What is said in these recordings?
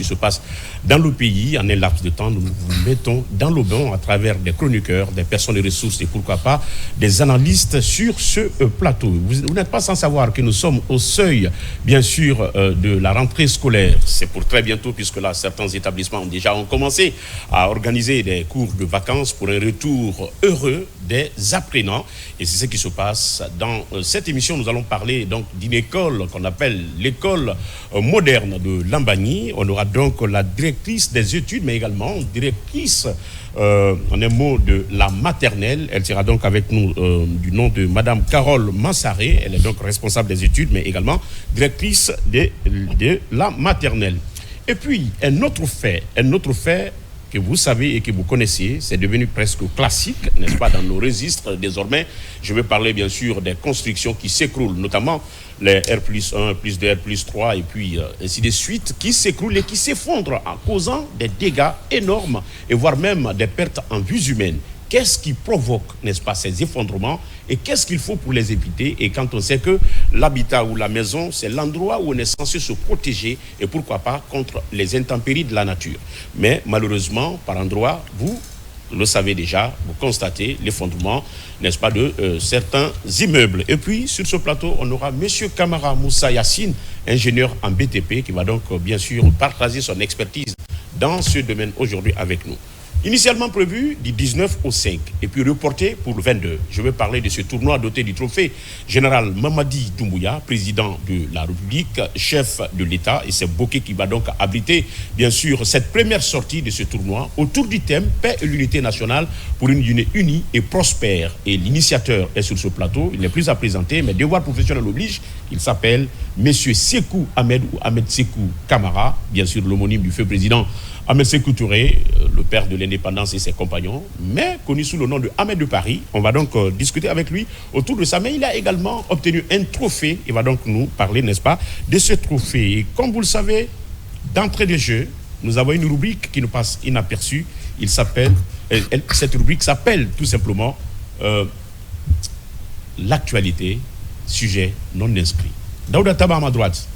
se passe dans le pays. En un laps de temps, nous vous mettons dans le bain à travers des chroniqueurs, des personnes de ressources et pourquoi pas des analystes sur ce plateau. Vous n'êtes pas sans savoir que nous sommes au seuil, bien sûr, de la rentrée scolaire. C'est pour très bientôt, puisque là, certains établissements ont commencé à organiser des cours de vacances pour un retour heureux des apprenants. Et c'est ce qui se passe dans cette émission. Nous allons parler donc d'une école qu'on appelle l'école moderne de Lambagny. On aura donc la directrice des études, mais également directrice, en un mot, de la maternelle. Elle sera donc avec nous du nom de Madame Carole Mansaré. Elle est donc responsable des études, mais également directrice de la maternelle. Et puis, un autre fait que vous savez et que vous connaissez, c'est devenu presque classique, n'est-ce pas, dans nos registres désormais. Je vais parler bien sûr des constructions qui s'écroulent, notamment les R+1, R+2, R+3 et puis ainsi de suite, qui s'écroulent et qui s'effondrent en causant des dégâts énormes et voire même des pertes en vies humaines. Qu'est-ce qui provoque, n'est-ce pas, ces effondrements et qu'est-ce qu'il faut pour les éviter? Et quand on sait que l'habitat ou la maison, c'est l'endroit où on est censé se protéger et pourquoi pas contre les intempéries de la nature. Mais malheureusement, par endroits, vous le savez déjà, vous constatez l'effondrement, n'est-ce pas, de certains immeubles. Et puis, sur ce plateau, on aura M. Kamara Moussa Yassine, ingénieur en BTP, qui va donc bien sûr partager son expertise dans ce domaine aujourd'hui avec nous. Initialement prévu du 19 au 5 et puis reporté pour le 22. Je vais parler de ce tournoi doté du trophée général Mamadi Doumbouya, président de la République, chef de l'État. Et c'est Bokeh qui va donc abriter, bien sûr, cette première sortie de ce tournoi autour du thème Paix et l'unité nationale pour une Guinée unie et prospère. Et l'initiateur est sur ce plateau. Il n'est plus à présenter, mais devoir professionnel oblige. Il s'appelle Monsieur Sékou Ahmed ou Ahmed Sékou Kamara, bien sûr l'homonyme du feu président Ahmed Sékou Touré, le père de l'indépendance et ses compagnons, mais connu sous le nom de Ahmed de Paris. On va donc discuter avec lui autour de ça. Mais il a également obtenu un trophée. Il va donc nous parler, n'est-ce pas, de ce trophée. Et comme vous le savez, d'entrée de jeu, nous avons une rubrique qui nous passe inaperçue. Il s'appelle, cette rubrique s'appelle tout simplement l'actualité, sujet non inscrit. Daouda Taba à ma droite.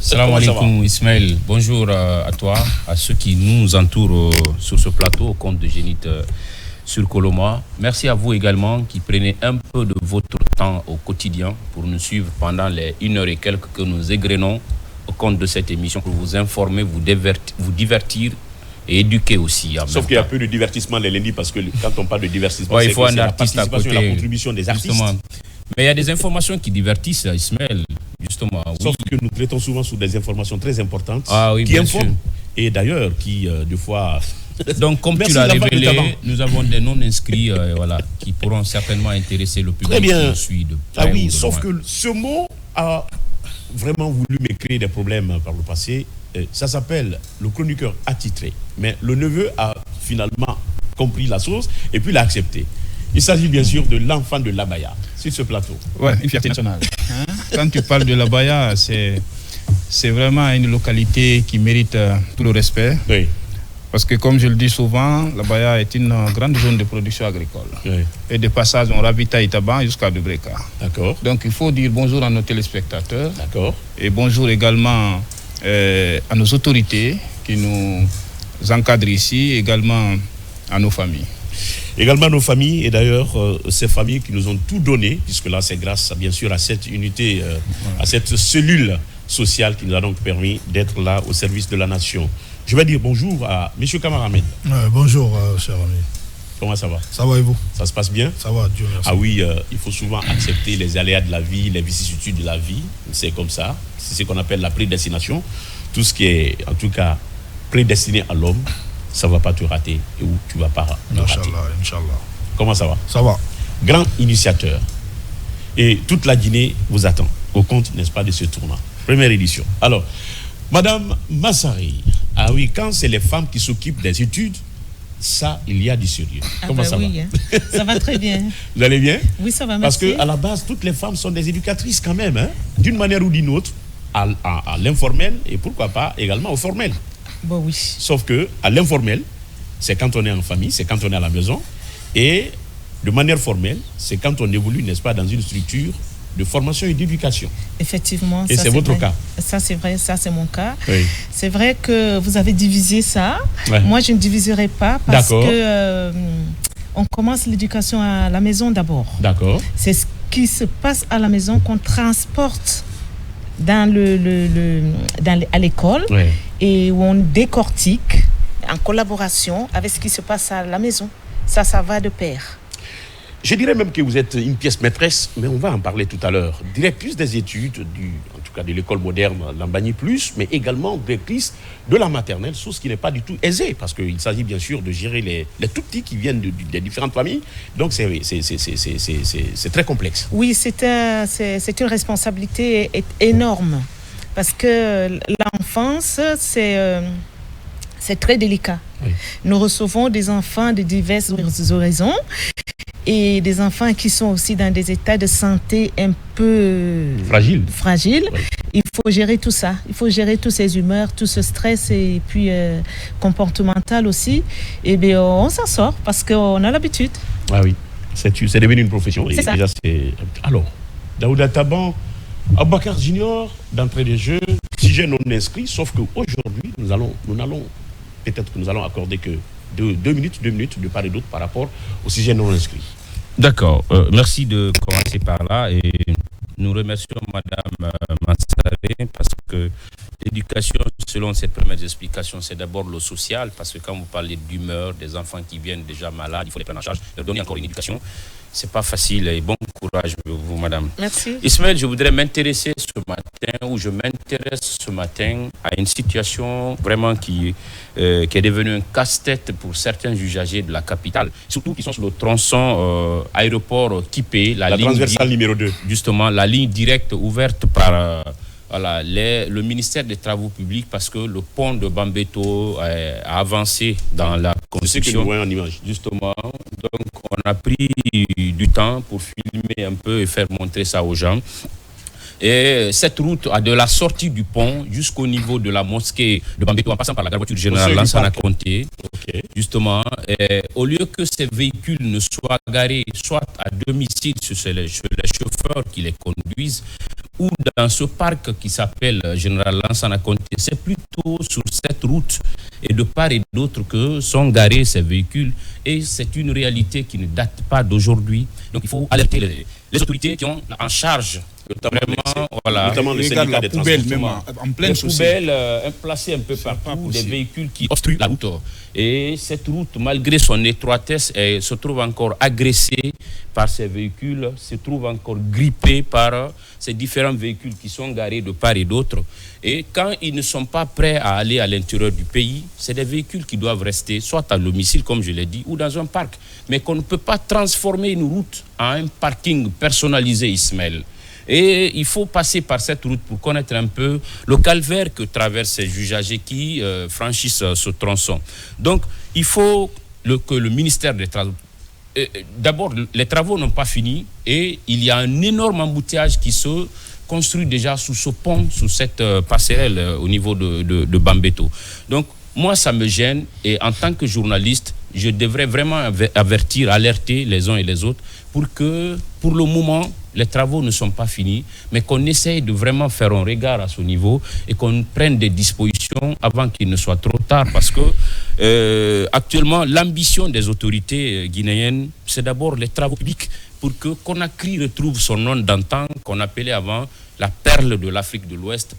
Salam alaikum Ismaël, bonjour à toi, à ceux qui nous entourent sur ce plateau au compte de Génite sur Coloma. Merci à vous également qui prenez un peu de votre temps au quotidien pour nous suivre pendant les 1 heure et quelques que nous égrenons au compte de cette émission pour vous informer, vous divertir et éduquer aussi. Sauf qu'il y a peu de divertissement les lundis parce que quand on parle de divertissement, il faut un la artiste à côté, et la contribution des artistes. Justement. Mais il y a des informations qui divertissent, Ismaël, justement. Sauf que nous traitons souvent sur des informations très importantes qui informent et d'ailleurs qui, des fois... Donc, comme tu l'as révélé, nous avons des non-inscrits voilà, qui pourront certainement intéresser le public qui nous suit de près. Ah oui, sauf que ce mot a vraiment voulu me créer des problèmes par le passé. Ça s'appelle le chroniqueur attitré. Mais le neveu a finalement compris la chose et puis l'a accepté. Il s'agit bien sûr de l'enfant de l'Abaya sur ce plateau. Oui, une fierté nationale. Quand tu parles de l'Abaya, c'est vraiment une localité qui mérite tout le respect. Oui. Parce que comme je le dis souvent, l'Abaya est une grande zone de production agricole. Oui. Et de passage, on ravitaille Taban jusqu'à Dubreka. D'accord. Donc il faut dire bonjour à nos téléspectateurs. D'accord. Et bonjour également à nos autorités qui nous encadrent ici, également à nos familles. Également nos familles, et d'ailleurs ces familles qui nous ont tout donné, puisque là c'est grâce bien sûr à cette unité, à cette cellule sociale qui nous a donc permis d'être là au service de la nation. Je vais dire bonjour à M. Kamara Ahmed. Bonjour cher ami. Comment ça va? Ça va et vous? Ça se passe bien? Ça va, Dieu merci. Ah oui, il faut souvent accepter les aléas de la vie, les vicissitudes de la vie, c'est comme ça, c'est ce qu'on appelle la prédestination. Tout ce qui est en tout cas prédestiné à l'homme, ça ne va pas te rater et où tu ne vas pas te rater. Inch'Allah. Comment ça va? Ça va. Grand initiateur. Et toute la Guinée vous attend au compte, n'est-ce pas, de ce tournoi. Première édition. Alors, Madame Massari, ah oui, quand c'est les femmes qui s'occupent des études, ça, il y a du sérieux. Comment ça va? Ça va très bien. Vous allez bien? Oui, ça va, merci. Parce qu'à la base, toutes les femmes sont des éducatrices quand même, hein, d'une manière ou d'une autre, à l'informel et pourquoi pas également au formel. Bon, oui. Sauf que à l'informel, c'est quand on est en famille, c'est quand on est à la maison. Et de manière formelle, c'est quand on évolue, n'est-ce pas, dans une structure de formation et d'éducation. Effectivement. Et ça, c'est votre vrai. cas. Ça, c'est vrai, ça, c'est mon cas. Oui. C'est vrai que vous avez divisé ça. Ouais. Moi, je ne diviserai pas parce D'accord. que on commence l'éducation à la maison d'abord. D'accord. C'est ce qui se passe à la maison qu'on transporte à l'école Ouais. et où on décortique en collaboration avec ce qui se passe à la maison. Ça va de pair. Je dirais même que vous êtes une pièce maîtresse, mais on va en parler tout à l'heure. Directrice des études, en tout cas de l'école moderne Lambani Plus, mais également directrice de la maternelle, chose qui n'est pas du tout aisée, parce qu'il s'agit bien sûr de gérer les tout petits qui viennent des différentes familles. Donc c'est très complexe. Oui, c'est une responsabilité énorme, parce que l'enfance, c'est très délicat. Oui. Nous recevons des enfants de diverses horizons et des enfants qui sont aussi dans des états de santé un peu fragiles. Oui. Il faut gérer tout ça. Il faut gérer toutes ces humeurs, tout ce stress et puis comportemental aussi. Et bien, on s'en sort parce qu'on a l'habitude. Ah oui, c'est devenu une profession. C'est ça. Déjà, alors, Daouda Taban, Aboubakar Junior, d'entrée de jeu, sujet non inscrit, sauf qu'aujourd'hui, nous allons accorder que deux minutes de part et d'autre par rapport au sujet non inscrit. D'accord. Merci de commencer par là et nous remercions Madame Mansaré parce que l'éducation, selon ses premières explications, c'est d'abord le social, parce que quand vous parlez d'humeur, des enfants qui viennent déjà malades, il faut les prendre en charge, leur donner encore une éducation. C'est pas facile et bon courage vous, Madame. Merci. Ismaël, je voudrais m'intéresser je m'intéresse ce matin à une situation vraiment qui est devenue un casse-tête pour certains usagers de la capitale, surtout qui sont sur le tronçon aéroport Kipé, la ligne transversale numéro 2. Justement, la ligne directe ouverte par le ministère des Travaux publics, parce que le pont de Bambeto a avancé dans la construction. C'est ce que nous voyons en image. Justement, donc on a pris du temps pour filmer un peu et faire montrer ça aux gens. Et cette route a de la sortie du pont jusqu'au niveau de la mosquée de Bambeto, en passant par la gare voiture générale Lansana Conté. Okay. Justement, au lieu que ces véhicules ne soient garés soit à domicile chez les chauffeurs qui les conduisent, ou dans ce parc qui s'appelle Général Lansana Conté, c'est plutôt sur cette route et de part et d'autre que sont garés ces véhicules. Et c'est une réalité qui ne date pas d'aujourd'hui. Donc il faut alerter les autorités qui ont en charge notamment le syndicat des transports. En pleine les poubelles placées un peu partout, des véhicules qui obstruent la route. Et cette route, malgré son étroitesse, se trouve encore agressée par ces véhicules, se trouve encore grippée par ces différents véhicules qui sont garés de part et d'autre. Et quand ils ne sont pas prêts à aller à l'intérieur du pays, c'est des véhicules qui doivent rester soit à domicile, comme je l'ai dit, ou dans un parc. Mais qu'on ne peut pas transformer une route en un parking personnalisé, Ismaël. Et il faut passer par cette route pour connaître un peu le calvaire que traversent ces usagers qui franchissent ce tronçon. Donc, il faut que le ministère des Travaux... D'abord, les travaux n'ont pas fini et il y a un énorme embouteillage qui se construit déjà sous ce pont, sous cette passerelle au niveau de Bambeto. Donc, moi, ça me gêne et en tant que journaliste, je devrais vraiment avertir, alerter les uns et les autres pour que, pour le moment, les travaux ne sont pas finis, mais qu'on essaye de vraiment faire un regard à ce niveau et qu'on prenne des dispositions avant qu'il ne soit trop tard. Parce que actuellement, l'ambition des autorités guinéennes, c'est d'abord les travaux publics pour que Conakry retrouve son nom d'antan qu'on appelait avant la perle de l'Afrique de l'Ouest,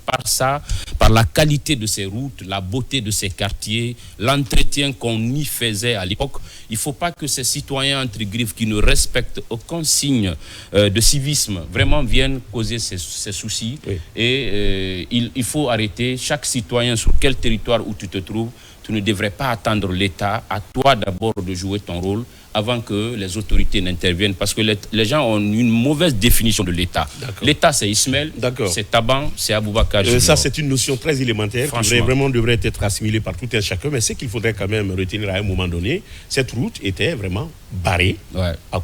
par la qualité de ses routes, la beauté de ses quartiers, l'entretien qu'on y faisait à l'époque. Il ne faut pas que ces citoyens entre griffes qui ne respectent aucun signe de civisme vraiment viennent causer ces soucis. Oui. Et il faut arrêter. Chaque citoyen, sur quel territoire où tu te trouves, tu ne devrais pas attendre l'État, à toi d'abord de jouer ton rôle avant que les autorités n'interviennent. Parce que les gens ont une mauvaise définition de l'État. L'État, c'est Ismaël, c'est Taban, c'est Aboubakar. Ça, c'est une notion très élémentaire qui devrait être assimilée par tout un chacun. Mais ce qu'il faudrait quand même retenir à un moment donné, cette route était vraiment barrée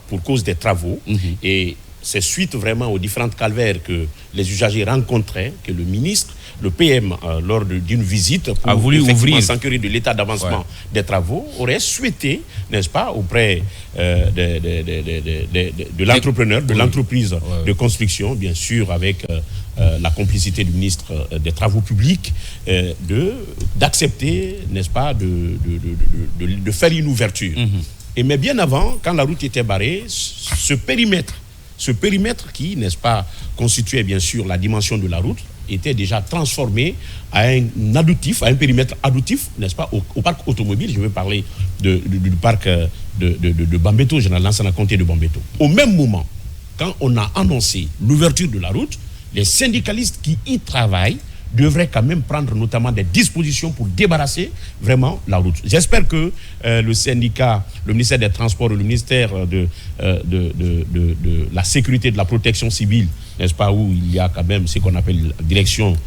pour cause des travaux. Et c'est suite vraiment aux différentes calvaires que les usagers rencontraient, que le ministre, le PM, lors d'une visite, pour a voulu ouvrir, s'enquérir de l'état d'avancement des travaux, aurait souhaité, n'est-ce pas, auprès de l'entrepreneur, de l'entreprise de construction, bien sûr, avec la complicité du ministre des Travaux publics, d'accepter, n'est-ce pas, de faire une ouverture. Et mais bien avant, quand la route était barrée, ce périmètre qui, n'est-ce pas, constituait bien sûr la dimension de la route, était déjà transformé à un adductif, à un périmètre adductif, n'est-ce pas, au parc automobile. Je veux parler du parc de Bambeto, général Lansana Conté de Bambeto. Au même moment, quand on a annoncé l'ouverture de la route, les syndicalistes qui y travaillent devraient quand même prendre notamment des dispositions pour débarrasser vraiment la route. J'espère que le syndicat, le ministère des Transports, le ministère de la Sécurité et de la Protection civile, n'est-ce pas, où il y a quand même ce qu'on appelle la direction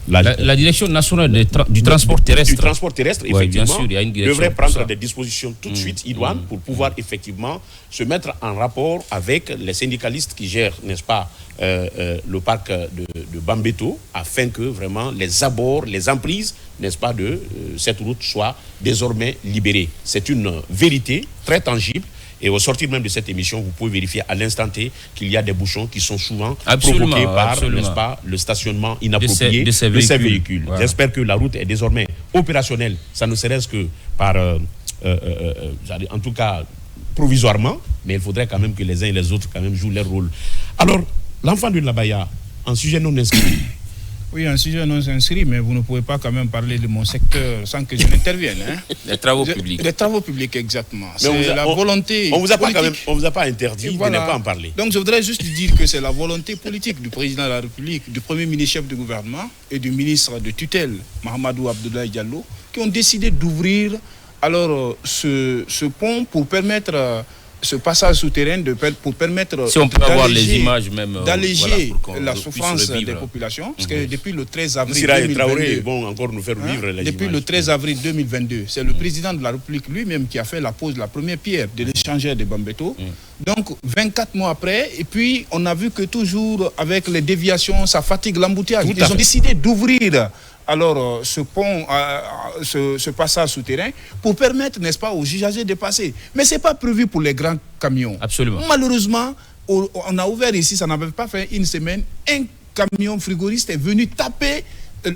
la direction nationale du transport terrestre. Du transport terrestre, effectivement, bien sûr, il y a une direction devrait prendre des dispositions tout de suite, idoines, pour pouvoir effectivement se mettre en rapport avec les syndicalistes qui gèrent, n'est-ce pas, le parc de Bambeto, afin que vraiment les abords, les emprises, n'est-ce pas, de cette route soient désormais libérés. C'est une vérité très tangible. Et au sortir même de cette émission, vous pouvez vérifier à l'instant T qu'il y a des bouchons qui sont souvent provoqués par, n'est-ce pas, le stationnement inapproprié de ces véhicules. Ouais. J'espère que la route est désormais opérationnelle. Ça ne serait-ce que par, en tout cas, provisoirement, mais il faudrait quand même que les uns et les autres quand même jouent leur rôle. Alors, l'enfant de Labaya, en sujet non inscrit. Oui, un sujet non inscrit, mais vous ne pouvez pas quand même parler de mon secteur sans que je n'intervienne. Hein. Les travaux publics. Les travaux publics, exactement. C'est la volonté on vous a politique. Pas quand même, on vous a pas interdit de ne pas en parler. Donc je voudrais juste dire que c'est la volonté politique du président de la République, du premier ministre chef du gouvernement et du ministre de tutelle, Mahamadou Abdoulaye Diallo, qui ont décidé d'ouvrir alors ce pont pour permettre ce passage souterrain pour permettre si on peut avoir les images même d'alléger la souffrance des populations, parce que depuis le 13 avril 2022 vont encore nous faire vivre les depuis images. Le 13 avril 2022, c'est le président de la République lui-même qui a fait la pose de la première pierre de l'échangeur de Bambeto. Donc 24 mois après, et puis on a vu que toujours avec les déviations, ça fatigue l'embouteillage. Ils ont décidé d'ouvrir alors ce pont, ce passage souterrain pour permettre, n'est-ce pas, aux usagers de passer. Mais ce n'est pas prévu pour les grands camions. Absolument. Malheureusement, on a ouvert ici, ça n'avait pas fait une semaine, un camion frigoriste est venu taper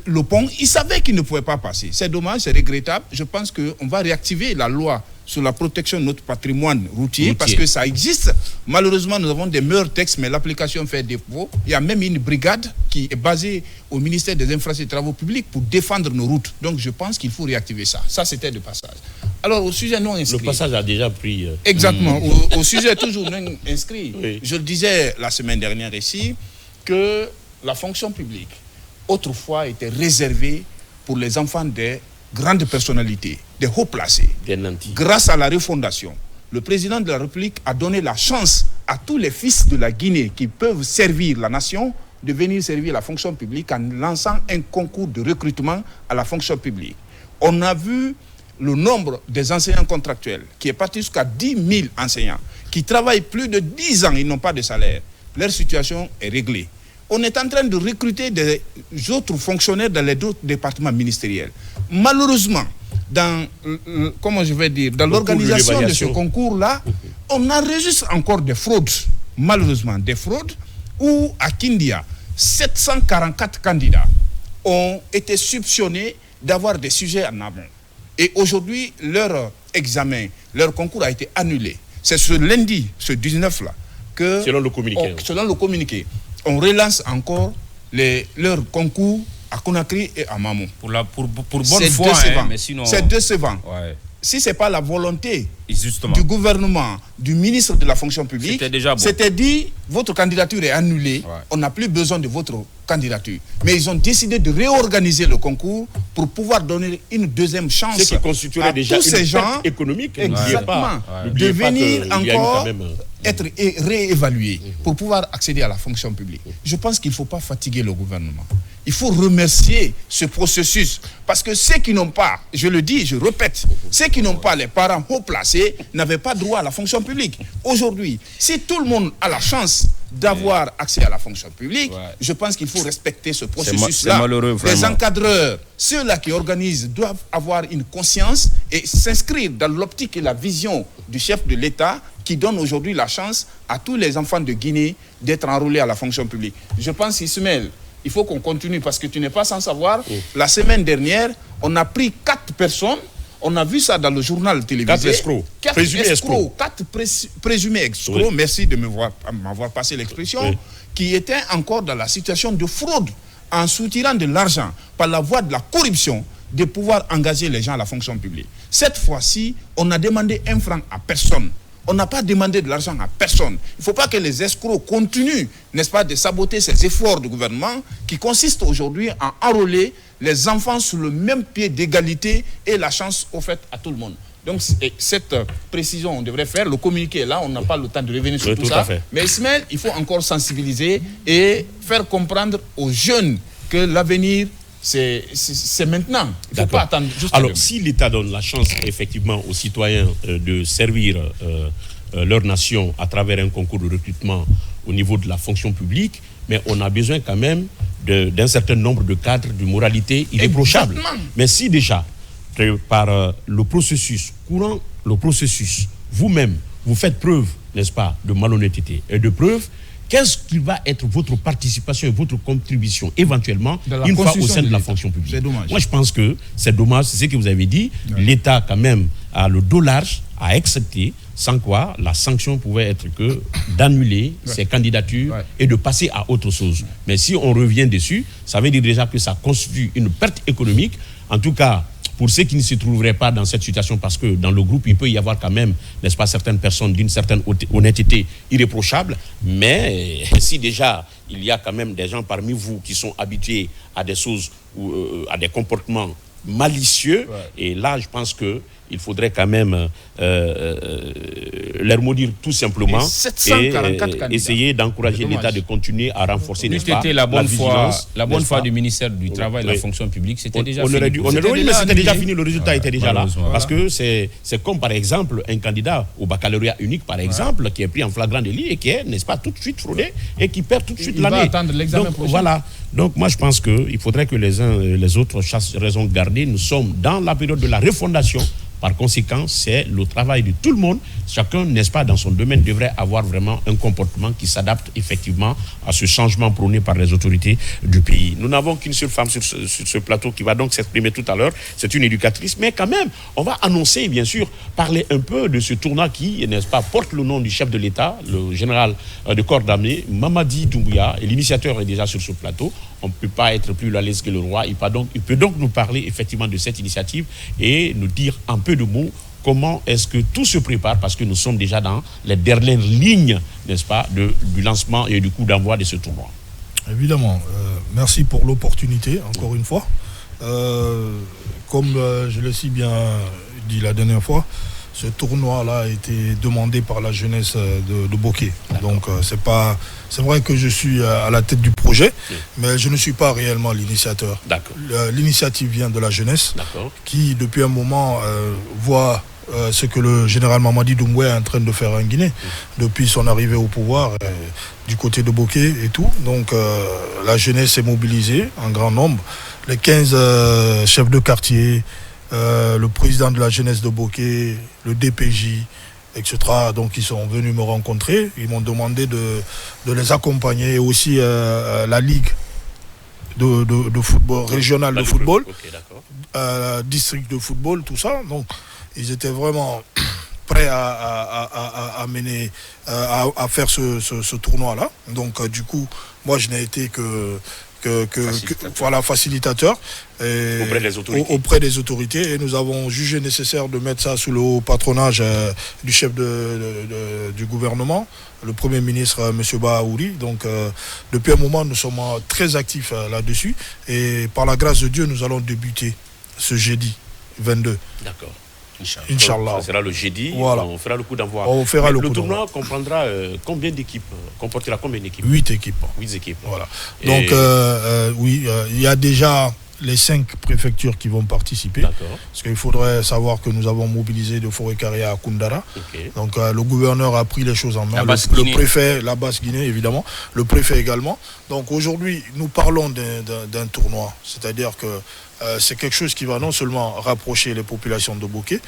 le pont. Il savait qu'il ne pouvait pas passer. C'est dommage, c'est regrettable. Je pense qu'on va réactiver la loi sur la protection de notre patrimoine routier, parce que ça existe. Malheureusement, nous avons des meilleurs textes, mais l'application fait défaut. Il y a même une brigade qui est basée au ministère des Infrastructures et des Travaux publics pour défendre nos routes. Donc je pense qu'il faut réactiver ça. Ça, c'était le passage. Alors, au sujet non inscrit... Le passage a déjà pris... Exactement. Au sujet toujours non inscrit, oui. Je le disais la semaine dernière ici, que la fonction publique, autrefois, était réservée pour les enfants des grandes personnalités, des hauts placés. Grâce à la refondation, le président de la République a donné la chance à tous les fils de la Guinée qui peuvent servir la nation de venir servir la fonction publique en lançant un concours de recrutement à la fonction publique. On a vu le nombre des enseignants contractuels qui est parti jusqu'à 10 000 enseignants qui travaillent plus de 10 ans, ils n'ont pas de salaire. Leur situation est réglée. On est en train de recruter des autres fonctionnaires dans les autres départements ministériels. Malheureusement, dans l'organisation de ce concours-là, on enregistre encore des fraudes. Malheureusement, des fraudes où à Kindia, 744 candidats ont été soupçonnés d'avoir des sujets en amont. Et aujourd'hui, leur examen, leur concours a été annulé. C'est ce lundi, ce 19-là, que... Selon le communiqué. On relance encore leur concours à Conakry et à Mamou. Pour bonne foi, mais sinon... C'est décevant. Ouais. Si ce n'est pas la volonté justement du gouvernement, du ministre de la fonction publique, c'était dit, votre candidature est annulée, on n'a plus besoin de votre candidature. Mais ils ont décidé de réorganiser le concours pour pouvoir donner une deuxième chance ce qui constituerait déjà tous ces gens économique. Exactement. De venir encore être réévalué pour pouvoir accéder à la fonction publique. Je pense qu'il ne faut pas fatiguer le gouvernement. Il faut remercier ce processus. Parce que ceux qui n'ont pas, je le dis, je répète, ceux qui n'ont pas les parents haut placés n'avaient pas droit à la fonction publique. Aujourd'hui, si tout le monde a la chance d'avoir accès à la fonction publique, je pense qu'il faut respecter ce processus-là. Les encadreurs, ceux-là qui organisent, doivent avoir une conscience et s'inscrire dans l'optique et la vision du chef de l'État qui donne aujourd'hui la chance à tous les enfants de Guinée d'être enrôlés à la fonction publique. Je pense, Ismaël, il faut qu'on continue parce que tu n'es pas sans savoir. La semaine dernière, on a pris 4 personnes. On a vu ça dans le journal télévisé. 4 escrocs. 4 escrocs. 4 présumés escrocs. Merci de m'avoir passé l'expression. Qui étaient encore dans la situation de fraude en soutirant de l'argent par la voie de la corruption de pouvoir engager les gens à la fonction publique. Cette fois-ci, on a demandé 1 franc à personne. On n'a pas demandé de l'argent à personne. Il ne faut pas que les escrocs continuent, n'est-ce pas, de saboter ces efforts du gouvernement qui consistent aujourd'hui à enrôler les enfants sur le même pied d'égalité et la chance offerte à tout le monde. Donc, cette précision, on devrait faire. Le communiqué est là, on n'a pas le temps de revenir sur tout ça. Mais Ismaël, il faut encore sensibiliser et faire comprendre aux jeunes que l'avenir, c'est maintenant. Il ne faut pas attendre juste. Alors, si l'État donne la chance, effectivement, aux citoyens de servir leur nation à travers un concours de recrutement au niveau de la fonction publique, mais on a besoin quand même d'un certain nombre de cadres de moralité irréprochable. Mais si déjà, par le processus, courant le processus, vous-même, vous faites preuve, n'est-ce pas, de malhonnêteté et de preuve, qu'est-ce qui va être votre participation et votre contribution éventuellement une fois au sein de la fonction publique? C'est dommage. Moi, je pense que c'est dommage, c'est ce que vous avez dit. L'État, quand même, a le dos large à accepter, sans quoi la sanction pouvait être que d'annuler ces candidatures et de passer à autre chose. Mais si on revient dessus, ça veut dire déjà que ça constitue une perte économique. En tout cas, pour ceux qui ne se trouveraient pas dans cette situation, parce que dans le groupe, il peut y avoir quand même, n'est-ce pas, certaines personnes d'une certaine honnêteté irréprochable, mais si déjà il y a quand même des gens parmi vous qui sont habitués à des choses, ou à des comportements malicieux, et là, je pense que il faudrait quand même leur maudire tout simplement et essayer d'encourager l'État de continuer à renforcer, n'est-ce pas, la bonne foi du ministère du Travail et de la fonction publique, c'était déjà fini. Mais c'était déjà fini, le résultat était déjà là. Parce que c'est comme par exemple un candidat au baccalauréat unique, par exemple, qui est pris en flagrant délit et qui est, n'est-ce pas, tout de suite fraudé et qui perd tout de suite l'année. Il va attendre l'examen prochain. Voilà. Donc moi je pense qu'il faudrait que les uns et les autres chassent raison gardée. Nous sommes dans la période de la refondation. Par conséquent, c'est le travail de tout le monde. Chacun, n'est-ce pas, dans son domaine, devrait avoir vraiment un comportement qui s'adapte effectivement à ce changement prôné par les autorités du pays. Nous n'avons qu'une seule femme sur ce plateau qui va donc s'exprimer tout à l'heure. C'est une éducatrice. Mais quand même, on va annoncer, bien sûr, parler un peu de ce tournoi qui, n'est-ce pas, porte le nom du chef de l'État, le général de corps d'armée, Mamadi Doumbouya. Et l'initiateur est déjà sur ce plateau. On ne peut pas être plus à l'aise que le roi. Il peut donc nous parler effectivement de cette initiative et nous dire un peu de mots comment est-ce que tout se prépare, parce que nous sommes déjà dans les dernières lignes, n'est-ce pas, du lancement et du coup d'envoi de ce tournoi. Évidemment. Merci pour l'opportunité, encore une fois. Comme je l'ai si bien dit la dernière fois, ce tournoi-là a été demandé par la jeunesse de Bokeh. Donc c'est vrai que je suis à la tête du projet, mais je ne suis pas réellement l'initiateur. L'initiative vient de la jeunesse qui, depuis un moment, voit ce que le général Mamadi Doumbouya est en train de faire en Guinée depuis son arrivée au pouvoir du côté de Bokeh et tout. Donc la jeunesse est mobilisée en grand nombre. Les 15 chefs de quartier, le président de la jeunesse de Bokeh, le DPJ, etc. Donc ils sont venus me rencontrer. Ils m'ont demandé de les accompagner, et aussi la ligue de football, régionale de football, district de football, tout ça. Donc ils étaient vraiment prêts à mener, à faire ce tournoi-là. Donc du coup, moi je n'ai été que facilitateur auprès des autorités, et nous avons jugé nécessaire de mettre ça sous le haut patronage du chef du gouvernement, le Premier ministre M. Bahaouri. Donc depuis un moment nous sommes très actifs là-dessus, et par la grâce de Dieu nous allons débuter ce jeudi 22. Inch'Allah. Ça sera le jeudi, voilà. On fera le coup d'envoi. Le tournoi comprendra combien d'équipes? Comportera combien d'équipes? 8 équipes. 8 équipes. Voilà. Donc, il y a déjà les 5 préfectures qui vont participer. Parce qu'il faudrait savoir que nous avons mobilisé de Forêt-Carrière à Koundara. Donc le gouverneur a pris les choses en main. Le préfet, la Basse-Guinée évidemment, le préfet également. Donc aujourd'hui, nous parlons d'un tournoi. C'est-à-dire que c'est quelque chose qui va non seulement rapprocher les populations de Bokeh,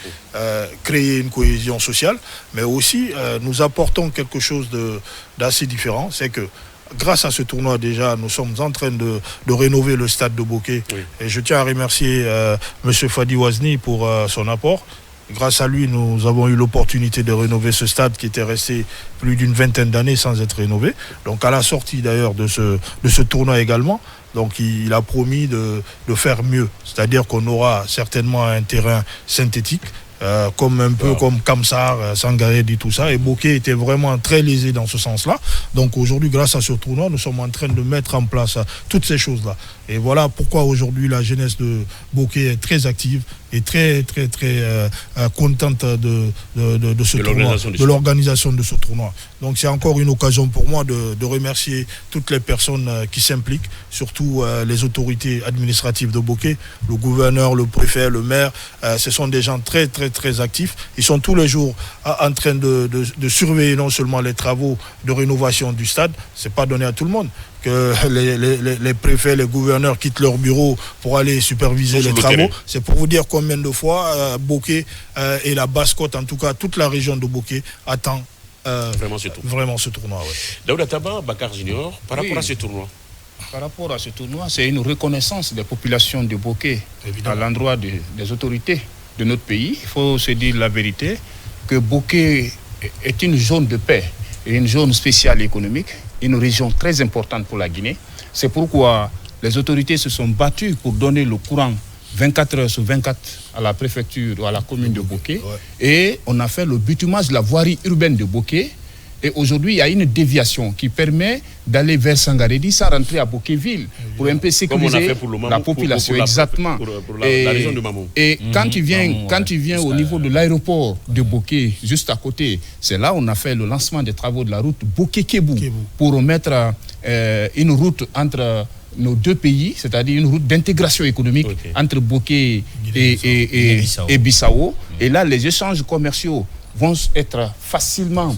créer une cohésion sociale, mais aussi nous apportons quelque chose d'assez différent. C'est que grâce à ce tournoi, déjà, nous sommes en train de rénover le stade de Bokeh. Et je tiens à remercier M. Fadi Wazni pour son apport. Grâce à lui, nous avons eu l'opportunité de rénover ce stade qui était resté plus d'une vingtaine d'années sans être rénové. Donc à la sortie d'ailleurs de ce tournoi également, donc il a promis de faire mieux. C'est-à-dire qu'on aura certainement un terrain synthétique, comme un peu comme Kamsar, Sangaré dit tout ça, et Bokeh était vraiment très lésé dans ce sens-là. Donc aujourd'hui, grâce à ce tournoi, nous sommes en train de mettre en place toutes ces choses-là. Et voilà pourquoi aujourd'hui la jeunesse de Bokeh est très active et très contente de ce tournoi, de l'organisation de ce tournoi. Donc c'est encore une occasion pour moi de remercier toutes les personnes qui s'impliquent, surtout les autorités administratives de Bokeh, le gouverneur, le préfet, le maire. Ce sont des gens très actifs. Ils sont tous les jours en train de surveiller non seulement les travaux de rénovation du stade, c'est pas donné à tout le monde que les préfets, les gouverneurs quittent leur bureau pour aller superviser les travaux. C'est pour vous dire combien de fois Bokeh et la Basse-Côte, en tout cas toute la région de Bokeh, attend vraiment ce tournoi. Daouda Taba, Bakar Junior, par rapport à ce tournoi. Par rapport à ce tournoi, c'est une reconnaissance des populations de Bokeh à l'endroit des autorités de notre pays. Il faut se dire la vérité, que Bokeh est une zone de paix et une zone spéciale économique, une région très importante pour la Guinée. C'est pourquoi les autorités se sont battues pour donner le courant 24 heures sur 24 à la préfecture ou à la commune de Bokeh. Et on a fait le bitumage de la voirie urbaine de Bokeh. Et aujourd'hui, il y a une déviation qui permet d'aller vers Sangaredi sans rentrer à Bokeh-Ville pour un peu sécuriser la population. Exactement. Pour la région de Mamou. Et quand tu viens au niveau de l'aéroport de Bokeh, juste à côté, c'est là où on a fait le lancement des travaux de la route Bokeh-Kébou pour mettre une route entre nos deux pays, c'est-à-dire une route d'intégration économique entre Bokeh et Bissau. Et là, les échanges commerciaux vont être facilement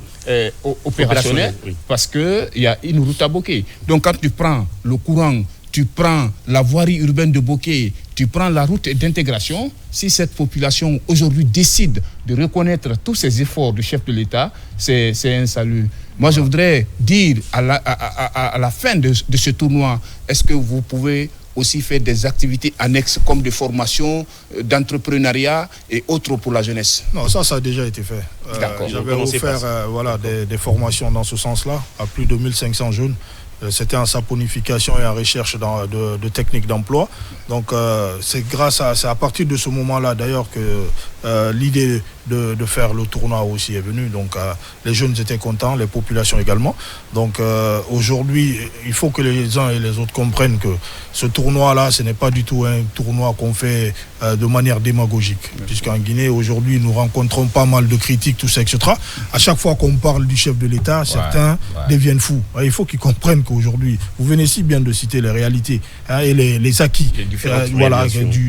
opérationnels parce qu'il y a une route à Bokeh. Donc quand tu prends le courant, tu prends la voirie urbaine de Bokeh, tu prends la route d'intégration, si cette population aujourd'hui décide de reconnaître tous ces efforts du chef de l'État, c'est un salut. Moi je voudrais dire à la fin de ce tournoi, est-ce que vous pouvez aussi faire des activités annexes comme des formations d'entrepreneuriat et autres pour la jeunesse? Non, ça a déjà été fait. J'avais offert des formations dans ce sens-là à plus de 1500 jeunes. C'était en saponification et en recherche de techniques d'emploi. Donc c'est à partir de ce moment-là d'ailleurs que l'idée de faire le tournoi aussi est venue. Donc les jeunes étaient contents, les populations également. Donc aujourd'hui, il faut que les uns et les autres comprennent que ce tournoi-là, ce n'est pas du tout un tournoi qu'on fait de manière démagogique. Puisqu'en Guinée, aujourd'hui, nous rencontrons pas mal de critiques, tout ça, etc. À chaque fois qu'on parle du chef de l'État, certains deviennent fous. Il faut qu'ils comprennent qu'aujourd'hui, vous venez si bien de citer les réalités et les acquis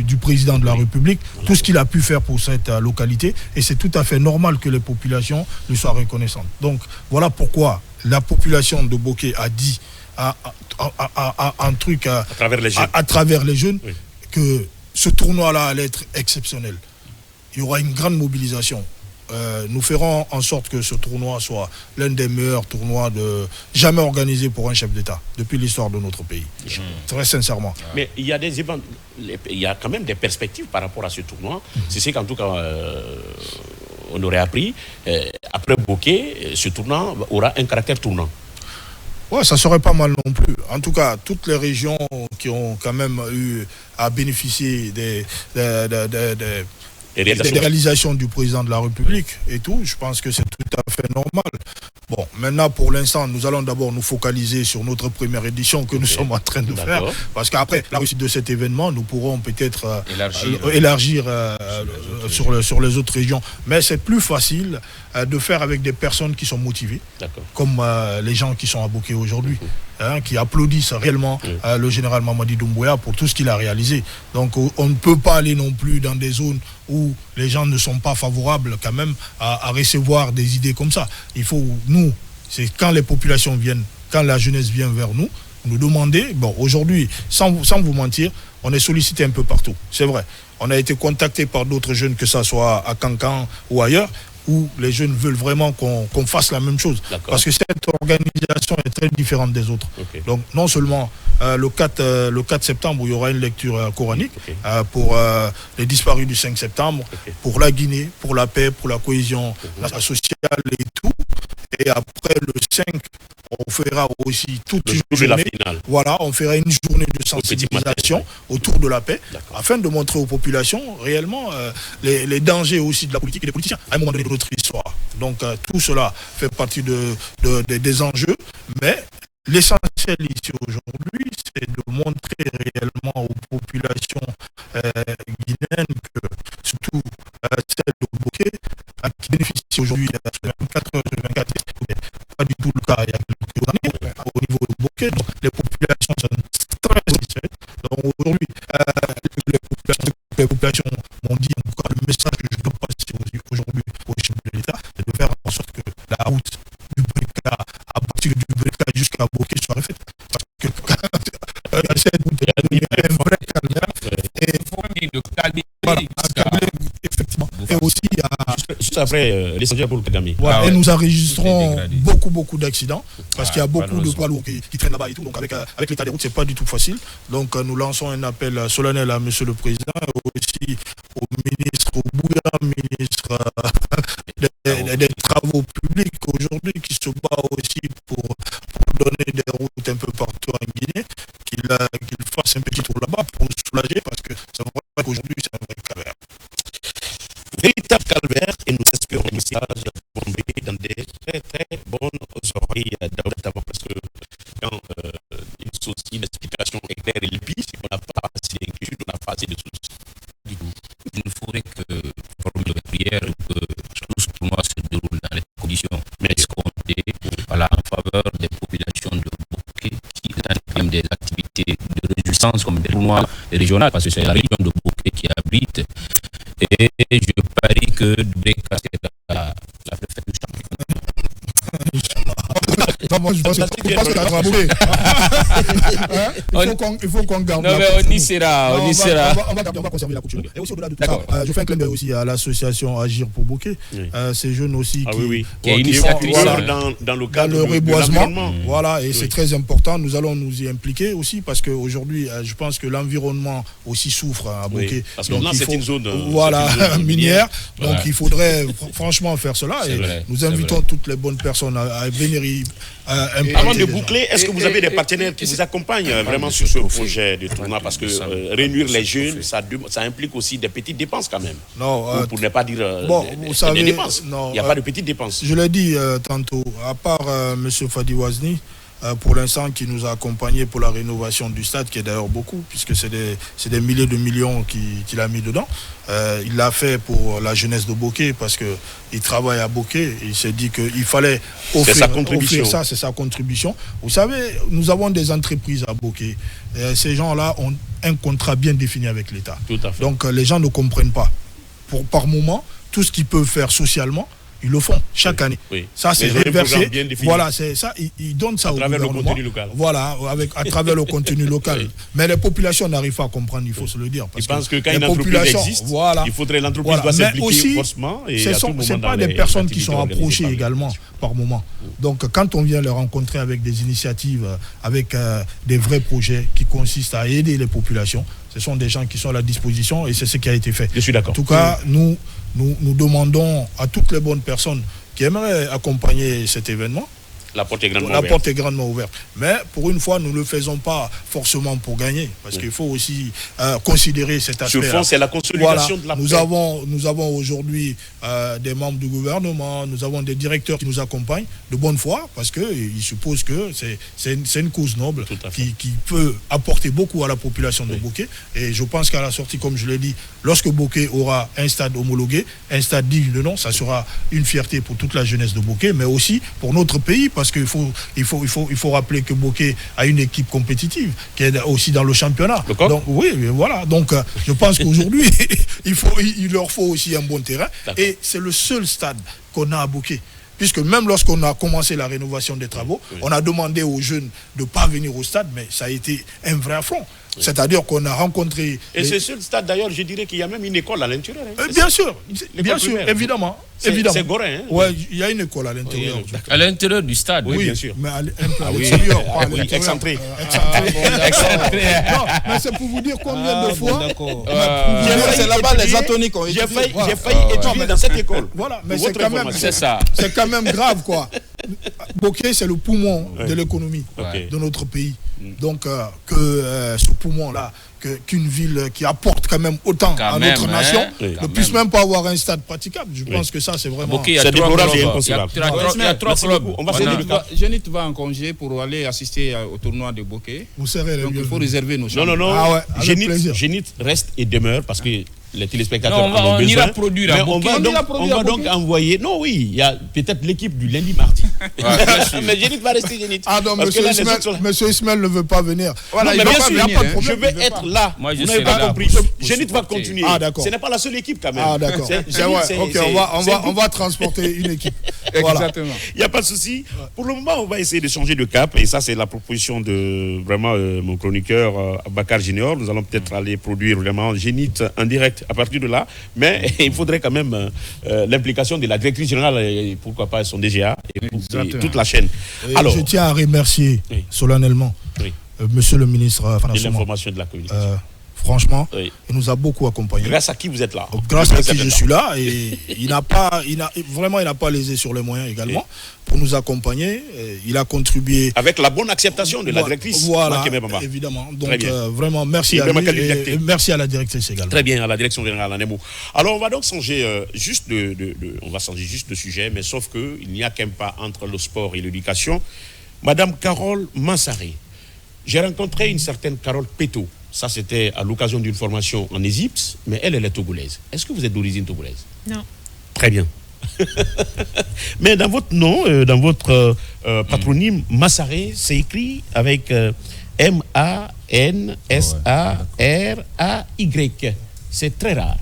du président de la République, tout ce qu'il a pu faire pour cette localité, et c'est tout à fait normal que les populations lui soient reconnaissantes. Donc voilà pourquoi la population de Bokeh a dit un truc à travers les jeunes que ce tournoi-là allait être exceptionnel. Il y aura une grande mobilisation. Nous ferons en sorte que ce tournoi soit l'un des meilleurs tournois jamais organisés pour un chef d'État depuis l'histoire de notre pays. Très sincèrement. Mais il y a quand même des perspectives par rapport à ce tournoi. C'est ce qu'en tout cas on aurait appris. Après Bokeh, ce tournoi aura un caractère tournant. Ouais, ça serait pas mal non plus. En tout cas, toutes les régions qui ont quand même eu à bénéficier des réalisations du président de la République et tout, je pense que c'est tout à fait normal. Bon, maintenant, pour l'instant, nous allons d'abord nous focaliser sur notre première édition que nous sommes en train de faire. Parce qu'après la réussite de cet événement, nous pourrons peut-être élargir sur les autres régions. Mais c'est plus facile de faire avec des personnes qui sont motivées, comme les gens qui sont à Bokeh aujourd'hui, qui applaudissent réellement le général Mamadi Doumbouya pour tout ce qu'il a réalisé. Donc on ne peut pas aller non plus dans des zones où les gens ne sont pas favorables quand même à recevoir des idées comme ça. Il faut, nous, c'est quand les populations viennent, quand la jeunesse vient vers nous, nous demander, bon, aujourd'hui, sans vous mentir, on est sollicité un peu partout, c'est vrai. On a été contacté par d'autres jeunes, que ça soit à Cancan ou ailleurs, où les jeunes veulent vraiment qu'on fasse la même chose. Parce que cette organisation est très différente des autres. Donc non seulement le 4 septembre, où il y aura une lecture coranique pour les disparus du 5 septembre, pour la Guinée, pour la paix, pour la cohésion sociale et tout. Et après le 5, on fera aussi toute une journée. Voilà, on fera une journée de sensibilisation autour de la paix, afin de montrer aux populations réellement les dangers aussi de la politique et des politiciens à un moment donné de notre histoire. Donc tout cela fait partie des enjeux, mais l'essentiel ici aujourd'hui, c'est de montrer réellement aux populations guinéennes que, surtout celles de Bokeh, qui bénéficient aujourd'hui de 24 heures sur 24, pas du tout le cas il y a quelques années, au niveau de Bokeh. Donc les populations sont très satisfaites. Donc aujourd'hui, les populations m'ont dit, en tout cas, le message que je peux passer aujourd'hui au chef de l'État, c'est de faire en sorte que la route du Breka, à partir du Breka jusqu'à Bokeh, soit refaite. Parce que cette route est un vrai calvaire. Et il faut dire de calmer, effectivement. Et aussi, juste après, les pour le Kagame. Voilà, et nous enregistrons beaucoup d'accidents, parce qu'il y a beaucoup de poids lourds qui traînent là-bas et tout. Donc avec l'état des routes, c'est pas du tout facile. Donc nous lançons un appel solennel à Monsieur le Président, aussi au ministre Bouya, ministre des Travaux publics aujourd'hui, qui se bat aussi pour donner des routes un peu partout en Guinée, qu'il fasse un petit tour là-bas pour nous soulager, parce que c'est vrai qu'aujourd'hui c'est un vrai calvaire. Véritable calvaire, et nous espérons que le message va tomber dans des très bonnes oreilles, d'abord parce que quand il faut aussi une explication claire et limpide, c'est qu'on n'a pas assez d'inquiétude, on n'a pas assez de soucis. Du coup, il nous faudrait que, parmi les prières, que tout ce tournoi se déroule dans les conditions escomptées, voilà, en faveur des populations de Bokeh qui ont des activités de résistance comme des tournois régionaux, parce que c'est la région de Bokeh qui abrite. Et je parie que Breka sera la préfète du championnat. Non, je pense que ça va bouler. Il faut qu'on garde. Non, mais on y sera. On va conserver la couture. Et aussi, au-delà de tout ça, je fais un clin d'œil aussi à l'association Agir pour Bokeh. Ces jeunes aussi qui œuvrent dans le cadre de reboisement. Voilà, et c'est très important. Nous allons nous y impliquer aussi, parce qu'aujourd'hui, je pense que l'environnement aussi souffre à Bokeh. Parce que là, c'est une zone minière. Donc il faudrait franchement faire cela. Et nous invitons toutes les bonnes personnes à venir y. Avant de boucler, est-ce que vous avez des partenaires qui vous accompagnent vraiment sur ce projet de tournoi? Parce que réunir les jeunes, ça implique aussi des petites dépenses quand même. Non, pour ne pas dire vous savez, des dépenses. Il n'y a pas de petites dépenses. Je l'ai dit tantôt, à part M. Fadi Wazni, pour l'instant, qui nous a accompagnés pour la rénovation du stade, qui est d'ailleurs beaucoup, puisque c'est des milliers de millions qu'il a mis dedans. Il l'a fait pour la jeunesse de Bokeh, parce qu'il travaille à Bokeh. Il s'est dit qu'il fallait offrir ça, c'est sa contribution. Vous savez, nous avons des entreprises à Bokeh. Ces gens-là ont un contrat bien défini avec l'État. Donc les gens ne comprennent pas. Par moment, tout ce qu'ils peuvent faire socialement, ils le font chaque année. Ça, c'est reversé. Voilà, c'est ça. Ils donnent ça au gouvernement. Le contenu local. Voilà, à travers le contenu local. Mais les populations n'arrivent pas à comprendre, il faut se le dire. Ils pensent que quand une entreprise existe, il faudrait l'entreprise doit s'impliquer forcément. Ce ne sont pas des personnes qui sont approchées également par moment. Donc, quand on vient les rencontrer avec des initiatives, avec des vrais projets qui consistent à aider les populations, ce sont des gens qui sont à la disposition, et c'est ce qui a été fait. Je suis d'accord. En tout cas, nous demandons à toutes les bonnes personnes qui aimeraient accompagner cet événement La porte est grandement ouverte. Mais pour une fois, nous ne le faisons pas forcément pour gagner, parce qu'il faut aussi considérer cet aspect. Sur fond, c'est la consolidation de la paix. Nous avons aujourd'hui des membres du gouvernement, nous avons des directeurs qui nous accompagnent de bonne foi, parce qu'ils supposent que c'est une cause noble qui peut apporter beaucoup à la population de Bokeh. Et je pense qu'à la sortie, comme je l'ai dit, lorsque Bokeh aura un stade homologué, un stade digne de nom, ça sera une fierté pour toute la jeunesse de Bokeh, mais aussi pour notre pays, parce qu'il faut rappeler que Bokeh a une équipe compétitive qui est aussi dans le championnat. Donc, oui, voilà. Donc, je pense qu'aujourd'hui, il leur faut aussi un bon terrain. Et c'est le seul stade qu'on a à Bokeh. Puisque même lorsqu'on a commencé la rénovation des travaux, on a demandé aux jeunes de ne pas venir au stade, mais ça a été un vrai affront. C'est-à-dire qu'on a rencontré... Et c'est sur le stade, d'ailleurs, je dirais qu'il y a même une école à l'intérieur. Bien sûr, évidemment. C'est Gorin, hein? Oui, il y a une école à l'intérieur. À l'intérieur du stade? Oui, bien sûr. Mais à l'extérieur. Excentré. Non, mais c'est pour vous dire combien de fois... C'est là-bas les atoniques ont été... J'ai failli étudier dans cette école. Voilà, mais c'est quand même grave, quoi. Bokeh, c'est le poumon de l'économie de notre pays. Donc, que ce poumon-là, qu'une ville qui apporte quand même autant à notre nation ne puisse même pas avoir un stade praticable. Je pense que ça, c'est vraiment... C'est déplorable et inconcevable. Il y a 3 clubs. Zénith va en congé pour aller assister au tournoi de Bokeh. Vous serez donc il faut réserver nos chambres. Non. Zénith reste et demeure parce que les téléspectateurs en ont besoin. On ira produire à Bokeh. On va donc envoyer... Non, oui, il y a peut-être l'équipe du lundi mardi. Mais Zénith va rester Zénith. Ah non, monsieur Ismaël ne veut pas venir. Voilà, mais bien sûr, je vais être là. Vous n'avez pas compris. Zénith va continuer. Ah d'accord. Ce n'est pas la seule équipe quand même. Ah d'accord. Ok, on va transporter une équipe. Exactement. Il n'y a pas de souci. Pour le moment, on va essayer de changer de cap. Et ça, c'est la proposition de vraiment mon chroniqueur Bakar Junior. Nous allons peut-être aller produire vraiment Zénith en direct à partir de là, mais il faudrait quand même l'implication de la directrice générale et pourquoi pas son DGA et toute la chaîne. Alors, je tiens à remercier solennellement monsieur le ministre de l'information et de la communication. Franchement, il nous a beaucoup accompagnés. Grâce à qui vous êtes là? Grâce à qui je suis là, et il n'a pas lésé sur les moyens également pour nous accompagner. Il a contribué avec la bonne acceptation de la directrice. Voilà, évidemment. Donc vraiment merci à lui et merci à la directrice également. Très bien, à la direction générale en émo. Alors on va donc changer juste de sujet, mais sauf que il n'y a qu'un pas entre le sport et l'éducation. Madame Carole Mansaré, j'ai rencontré une certaine Carole Péto. Ça, c'était à l'occasion d'une formation en Égypte, mais elle est togolaise. Est-ce que vous êtes d'origine togolaise? Non. Très bien. Mais dans votre nom, dans votre patronyme, Mansaré, c'est écrit avec M-A-N-S-A-R-A-Y. C'est très rare.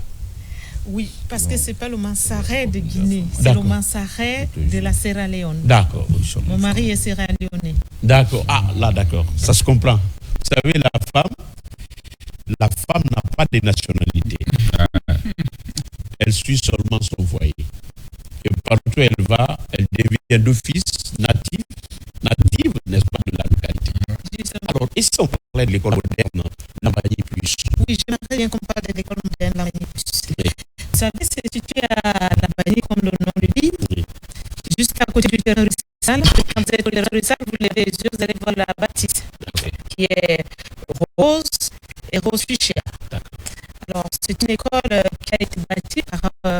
Oui, parce que ce n'est pas le Mansaré de Guinée, c'est le Mansaré de la Sierra Leone. D'accord. Mon mari est sierra-léonais. D'accord. Ah, là, d'accord. Ça se comprend. Vous savez, la femme n'a pas de nationalité. Elle suit seulement son foyer. Et partout où elle va, elle devient d'office native, n'est-ce pas, de la localité. Alors, et si on parlait de l'école moderne, Lambagne Plus? Oui, j'aimerais bien qu'on parle de l'école moderne Lambagne Plus. Vous savez, c'est situé à Lambagne, comme le nom le dit, juste à côté du terrain russal. Quand vous êtes au terrain russal, vous levez les yeux, vous allez voir la bâtisse, qui est rose et rose fuchsia. Alors, c'est une école qui a été bâtie par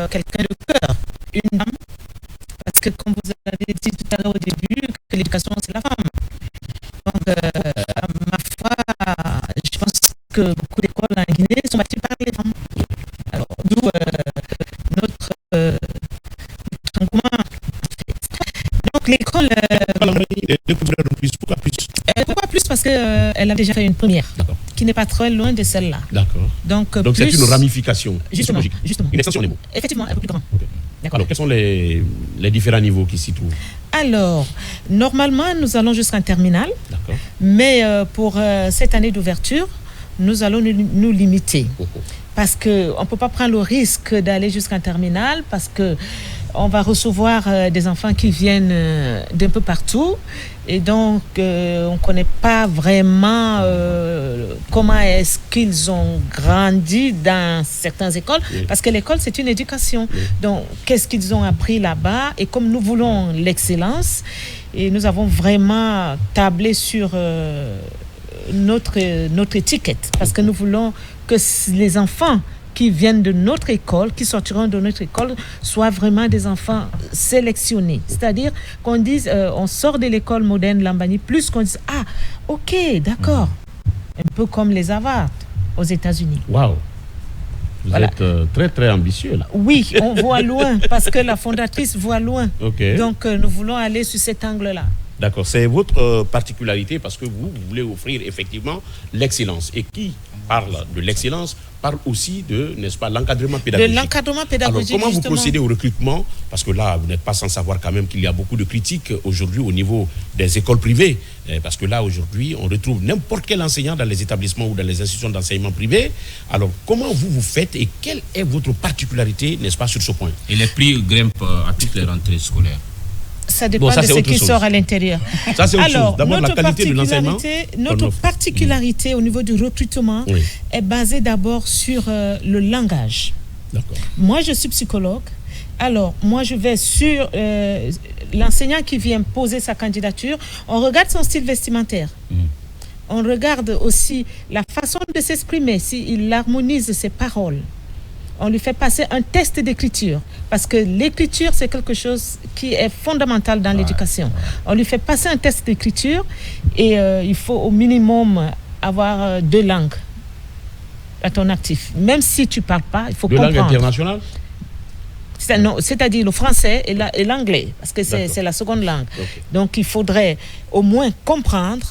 quelqu'un de cœur, une dame, parce que comme vous avez dit tout à l'heure au début, que l'éducation c'est la femme. Donc, ma foi, je pense que beaucoup d'écoles en Guinée sont bâties par les femmes. Alors, d'où notre engouement. Donc, l'école... Pourquoi plus? Parce qu'elle a déjà fait une première, qui n'est pas très loin de celle-là. D'accord. Donc c'est une ramification. Justement. Une extension des mots. Effectivement, un peu plus grand. Okay. Alors, quels sont les différents niveaux qui s'y trouvent? Alors, normalement, nous allons jusqu'en terminale. D'accord. Mais pour cette année d'ouverture, nous allons nous limiter. Parce qu'on ne peut pas prendre le risque d'aller jusqu'en terminale, parce que on va recevoir des enfants qui viennent d'un peu partout. Et donc, on ne connaît pas vraiment comment est-ce qu'ils ont grandi dans certaines écoles. Parce que l'école, c'est une éducation. Donc, qu'est-ce qu'ils ont appris là-bas? Et comme nous voulons l'excellence, Et nous avons vraiment tablé sur notre étiquette, parce que nous voulons que les enfants qui viennent de notre école, qui sortiront de notre école, soient vraiment des enfants sélectionnés. C'est-à-dire qu'on dise, on sort de l'école moderne Lambani, plus qu'on dise, ah, ok, d'accord. Un peu comme les Harvard aux États-Unis. Waouh! Vous êtes très, très ambitieux, là. Oui, on voit loin, parce que la fondatrice voit loin. Okay. Donc, nous voulons aller sur cet angle-là. D'accord, c'est votre particularité, parce que vous voulez offrir effectivement l'excellence. Et qui parle de l'excellence parle aussi de, n'est-ce pas, l'encadrement pédagogique. De l'encadrement pédagogique. Alors, comment justement, vous procédez au recrutement? Parce que là, vous n'êtes pas sans savoir quand même qu'il y a beaucoup de critiques aujourd'hui au niveau des écoles privées. Parce que là, aujourd'hui, on retrouve n'importe quel enseignant dans les établissements ou dans les institutions d'enseignement privé. Alors, comment vous faites et quelle est votre particularité, n'est-ce pas, sur ce point? Et les prix grimpent à toutes les rentrées scolaires. Ça dépend de ce qui sort à l'intérieur. Ça, c'est autre chose. D'abord, la qualité de l'enseignement. Notre particularité au niveau du recrutement est basée d'abord sur le langage. D'accord. Moi, je suis psychologue. Alors, moi, je vais sur l'enseignant qui vient poser sa candidature. On regarde son style vestimentaire. On regarde aussi la façon de s'exprimer, s'il harmonise ses paroles. On lui fait passer un test d'écriture, parce que l'écriture, c'est quelque chose qui est fondamental dans l'éducation. On lui fait passer un test d'écriture et il faut au minimum avoir 2 langues à ton actif. Même si tu ne parles pas, il faut comprendre. 2 langues internationales? C'est-à-dire le français et l'anglais, parce que c'est la seconde langue. Okay. Donc, il faudrait au moins comprendre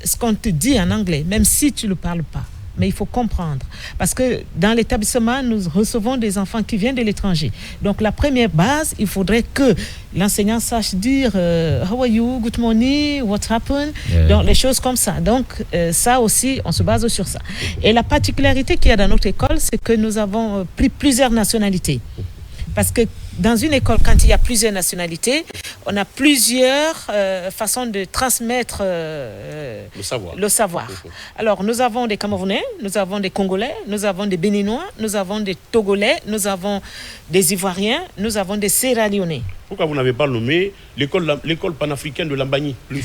ce qu'on te dit en anglais, même si tu ne le parles pas. Mais il faut comprendre. Parce que dans l'établissement, nous recevons des enfants qui viennent de l'étranger. Donc, la première base, il faudrait que l'enseignant sache dire how are you, good morning, what happened? Donc, les choses comme ça. Donc, ça aussi, on se base sur ça. Et la particularité qu'il y a dans notre école, c'est que nous avons pris plusieurs nationalités. Parce que dans une école, quand il y a plusieurs nationalités, on a plusieurs façons de transmettre le savoir. Alors, nous avons des Camerounais, nous avons des Congolais, nous avons des Béninois, nous avons des Togolais, nous avons des Ivoiriens, nous avons des Sierra-Léonais. Pourquoi vous n'avez pas nommé l'école panafricaine de Lambani plus?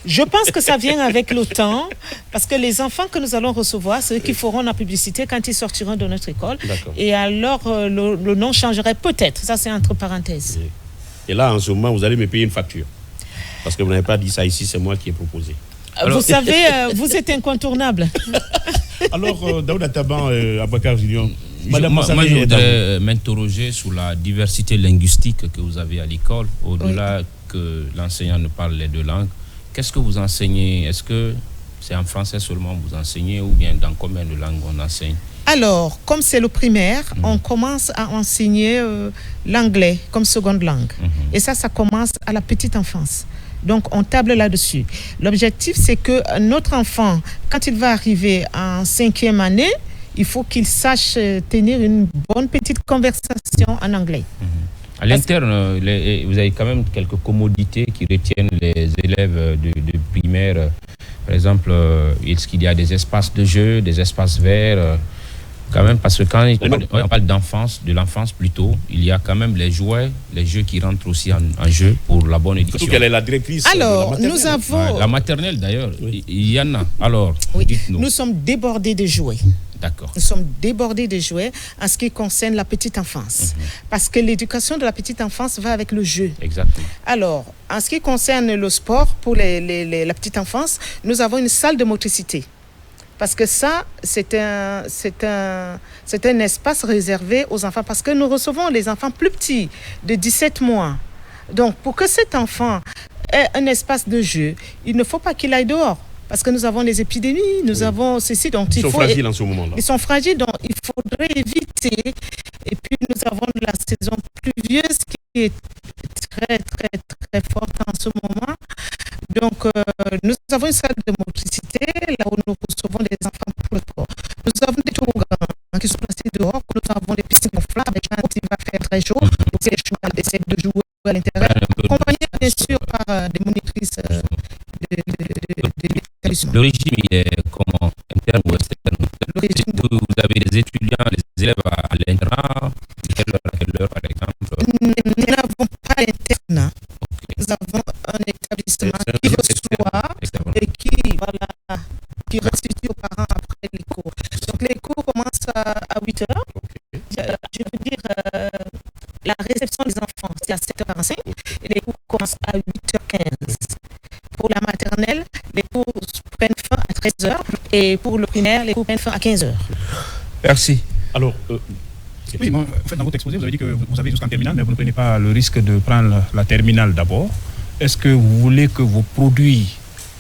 Je pense que ça vient avec le temps, parce que les enfants que nous allons recevoir, c'est eux qui feront la publicité quand ils sortiront de notre école. Et alors, le nom changerait peut-être. Ça, c'est entre parenthèses. Et là, en ce moment, vous allez me payer une facture. Parce que vous n'avez pas dit ça ici, c'est moi qui ai proposé. Alors, vous savez, vous êtes incontournable. Alors, Daouda Taban, Abakar Junior, moi, je voudrais m'interroger sur la diversité linguistique que vous avez à l'école, au-delà que l'enseignant ne parle les 2 langues. Qu'est-ce que vous enseignez? Est-ce que c'est en français seulement que vous enseignez ou bien dans combien de langues on enseigne? Alors, comme c'est le primaire, on commence à enseigner l'anglais comme seconde langue. Et ça commence à la petite enfance. Donc, on table là-dessus. L'objectif, c'est que notre enfant, quand il va arriver en 5e année, il faut qu'il sache tenir une bonne petite conversation en anglais. À l'interne, vous avez quand même quelques commodités qui retiennent les élèves de primaire. Par exemple, est-ce qu'il y a des espaces de jeu, des espaces verts quand même, parce que quand on parle d'enfance, de l'enfance plutôt, il y a quand même les jeux qui rentrent aussi en jeu pour la bonne éducation. Surtout qu'elle est la directrice. Alors, nous avons... la maternelle d'ailleurs, il y en a. Alors, dites-nous. Nous sommes débordés de jouets. D'accord. Nous sommes débordés de jouets en ce qui concerne la petite enfance. Parce que l'éducation de la petite enfance va avec le jeu. Exactement. Alors, en ce qui concerne le sport pour la petite enfance, nous avons une salle de motricité. Parce que ça, c'est un espace réservé aux enfants. Parce que nous recevons les enfants plus petits, de 17 mois. Donc, pour que cet enfant ait un espace de jeu, il ne faut pas qu'il aille dehors. Parce que nous avons les épidémies, nous avons ceci. Donc ils sont fragiles en ce moment-là. Ils sont fragiles, donc il faudrait éviter. Et puis nous avons la saison pluvieuse qui est très, très, très forte en ce moment. Donc nous avons une salle de motricité, là où nous recevons les enfants pour le sport. Nous avons des toboggans qui sont placés dehors. Nous avons des piscines gonflables quand il va faire très chaud. Donc les chevaux essaient de jouer à l'intérieur. Accompagnés bien sûr par des monitrices Le régime il est comment? Interne ou externe? Vous avez des étudiants, des élèves à l'internat, de quelle heure à quelle heure par exemple? Nous n'avons pas l'internat. Nous avons un 8h. Je veux dire, la réception des enfants, c'est à 7h45 et les cours commencent à 8h15. Pour la maternelle, les cours prennent fin à 13h et pour le primaire, les cours prennent fin à 15h. Merci. Alors, oui, en fait, dans votre exposé, vous avez dit que vous avez jusqu'en terminale, mais vous ne prenez pas le risque de prendre la terminale d'abord. Est-ce que vous voulez que vos produits,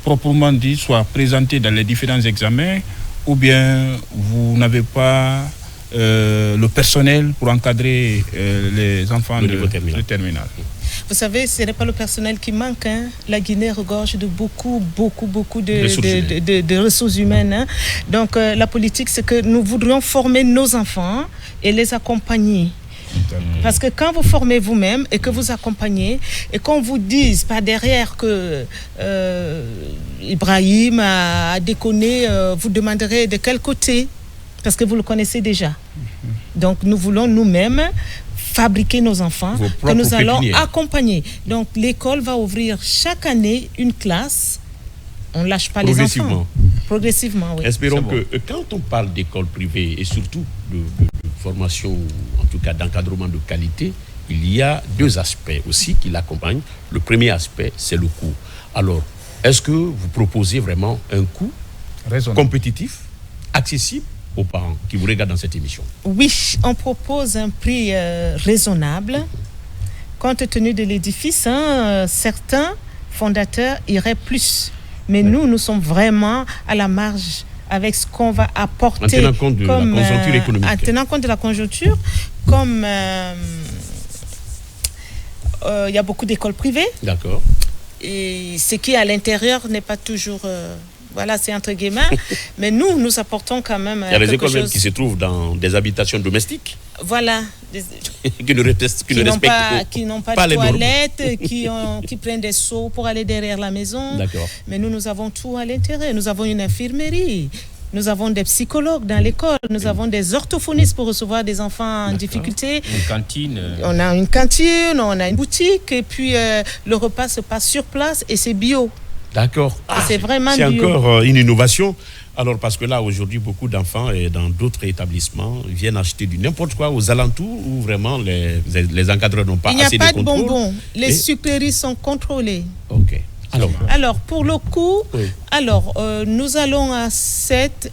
proprement dit, soient présentés dans les différents examens, ou bien vous n'avez pas le personnel pour encadrer les enfants de terminale? Vous savez, ce n'est pas le personnel qui manque. Hein. La Guinée regorge de beaucoup de ressources humaines. Hein. Donc, la politique, c'est que nous voudrions former nos enfants et les accompagner. Parce que quand vous formez vous-même et que vous accompagnez et qu'on vous dise par derrière que Ibrahim a déconné, vous demanderez de quel côté, parce que vous le connaissez déjà. Donc nous voulons nous-mêmes fabriquer nos enfants que nous allons accompagner. Donc l'école va ouvrir chaque année une classe. On ne lâche pas les enfants. Progressivement, oui. Espérons que quand on parle d'école privée et surtout de formation, en tout cas d'encadrement de qualité, il y a deux aspects aussi qui l'accompagnent. Le premier aspect, c'est le coût. Alors, est-ce que vous proposez vraiment un coût compétitif, accessible aux parents qui vous regardent dans cette émission? Oui, on propose un prix raisonnable. Compte tenu de l'édifice, certains fondateurs iraient plus. Mais nous sommes vraiment à la marge avec ce qu'on va apporter. En tenant compte de la conjoncture économique. En tenant compte de la conjoncture, comme il y a beaucoup d'écoles privées. D'accord. Et ce qui est à l'intérieur n'est pas toujours... voilà, c'est entre guillemets. Mais nous apportons quand même. Il y a des écoles même qui se trouvent dans des habitations domestiques. Voilà. Qui n'ont pas de toilettes, qui prennent des seaux pour aller derrière la maison. D'accord. Mais nous avons tout à l'intérieur. Nous avons une infirmerie. Nous avons des psychologues dans l'école. Nous avons des orthophonistes pour recevoir des enfants en difficulté. Une cantine. On a une cantine, on a une boutique. Et puis, le repas se passe sur place et c'est bio. D'accord. C'est vraiment c'est bio. Encore une innovation. Alors, parce que là, aujourd'hui, beaucoup d'enfants et dans d'autres établissements viennent acheter du n'importe quoi aux alentours où vraiment les encadreurs n'ont pas assez de contrôle. Il n'y a pas de bonbons. Les sucreries sont contrôlées. OK. Alors, pour le coût, nous allons à 7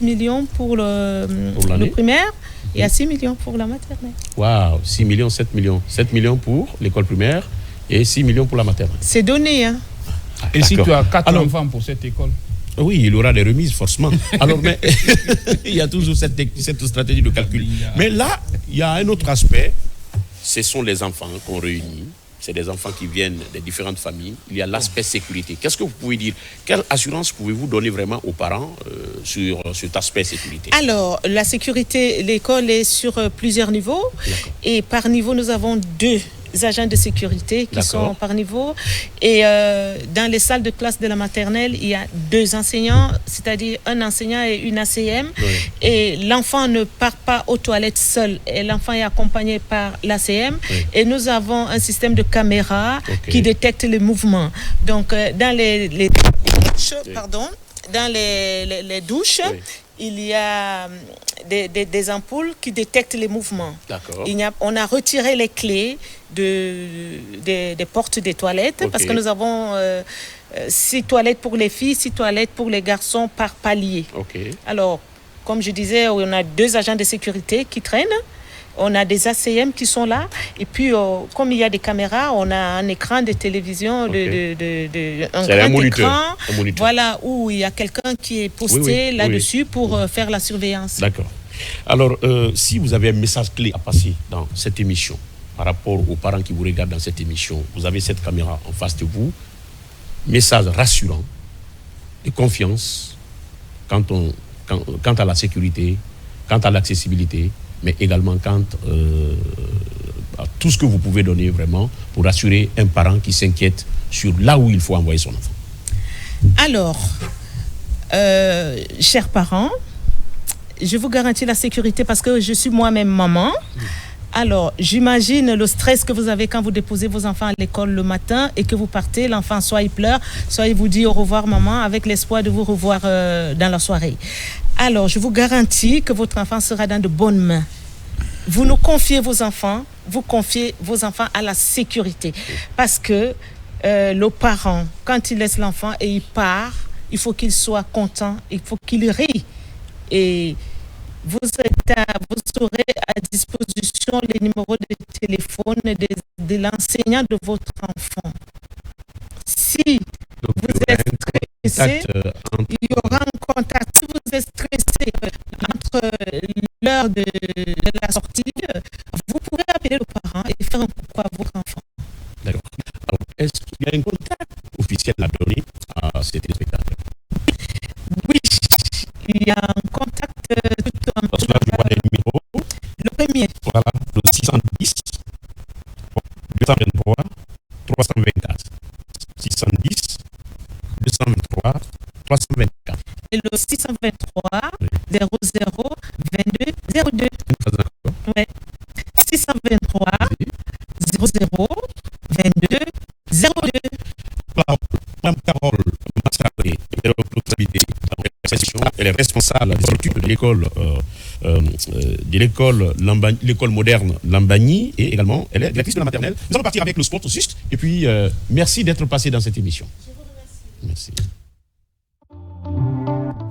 millions pour le primaire et à 6 millions pour la maternelle. Waouh, 6 millions, 7 millions. 7 millions pour l'école primaire et 6 millions pour la maternelle. C'est donné, hein. Et si tu as 4 enfants pour cette école? Oui, il y aura des remises, forcément. Alors, mais il y a toujours cette stratégie de calcul. Mais là, il y a un autre aspect. Ce sont les enfants qu'on réunit. C'est des enfants qui viennent des différentes familles. Il y a l'aspect sécurité. Qu'est-ce que vous pouvez dire? Quelle assurance pouvez-vous donner vraiment aux parents sur cet aspect sécurité? Alors, la sécurité, l'école est sur plusieurs niveaux. Et par niveau, nous avons 2 agents de sécurité qui sont par niveau. Et dans les salles de classe de la maternelle, il y a 2 enseignants, c'est-à-dire un enseignant et une ACM. Oui. Et l'enfant ne part pas aux toilettes seul. Et l'enfant est accompagné par l'ACM. Oui. Et nous avons un système de caméra qui détecte les mouvements. Donc, dans les douches, dans les douches, il y a des ampoules qui détectent les mouvements. On a retiré les clés des portes des toilettes parce que nous avons 6 toilettes pour les filles, 6 toilettes pour les garçons par palier. Alors, comme je disais, on a 2 agents de sécurité qui traînent. On a des ACM qui sont là. Et puis, comme il y a des caméras, on a un écran de télévision, un grand moniteur, écran, voilà, où il y a quelqu'un qui est posté là-dessus pour faire la surveillance. D'accord. Alors, si vous avez un message clé à passer dans cette émission, par rapport aux parents qui vous regardent dans cette émission, vous avez cette caméra en face de vous, message rassurant, de confiance, quant à la sécurité, quant à l'accessibilité, mais également quant à tout ce que vous pouvez donner vraiment pour rassurer un parent qui s'inquiète sur là où il faut envoyer son enfant. Alors, chers parents, je vous garantis la sécurité parce que je suis moi-même maman. Alors, j'imagine le stress que vous avez quand vous déposez vos enfants à l'école le matin et que vous partez, l'enfant soit il pleure, soit il vous dit au revoir maman avec l'espoir de vous revoir dans la soirée. alors je vous garantis que votre enfant sera dans de bonnes mains. Vous nous confiez vos enfants, vous confiez vos enfants à la sécurité. Parce que le parent, quand il laisse l'enfant et il part, il faut qu'il soit content, il faut qu'il rie. Et vous aurez à disposition les numéros de téléphone de l'enseignant de votre enfant. Si vous êtes stressé, il y aura un contact. Si vous êtes stressé entre l'heure de la sortie, vous pouvez appeler le parent et faire un coucou à votre enfant. D'accord. Alors, est-ce qu'il y a un contact officiel à donner à ces téléspectateurs? Oui, il y a un contact. Parce que là, je vois des numéros. Le premier. Voilà, le 610 223 324. 610 223 324. Et le 623 00 22 02. Ouais. 623 00 22 02. Mme Carole Massaré, elle est responsable des études de l'école moderne Lambagny, et également elle est directrice de la maternelle. Nous allons partir avec le sport juste, et puis merci d'être passé dans cette émission. Je vous remercie. Merci.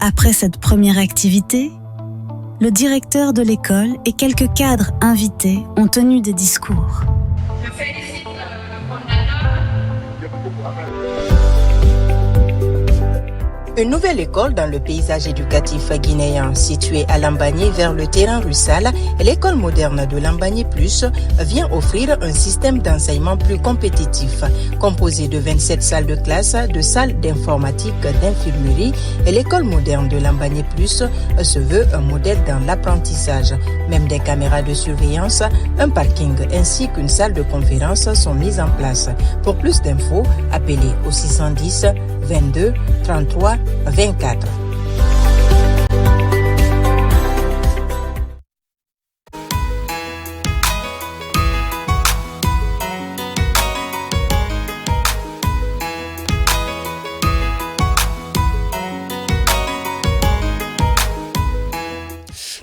Après cette première activité, le directeur de l'école et quelques cadres invités ont tenu des discours. Je félicite le fondateur. Une nouvelle école dans le paysage éducatif guinéen, située à Lambagny vers le terrain Russal, l'école moderne de Lambagny Plus vient offrir un système d'enseignement plus compétitif. Composé de 27 salles de classe, de salles d'informatique, d'infirmerie, l'école moderne de Lambagny Plus se veut un modèle dans l'apprentissage. Même des caméras de surveillance, un parking ainsi qu'une salle de conférence sont mises en place. Pour plus d'infos, appelez au 610 22 33 24.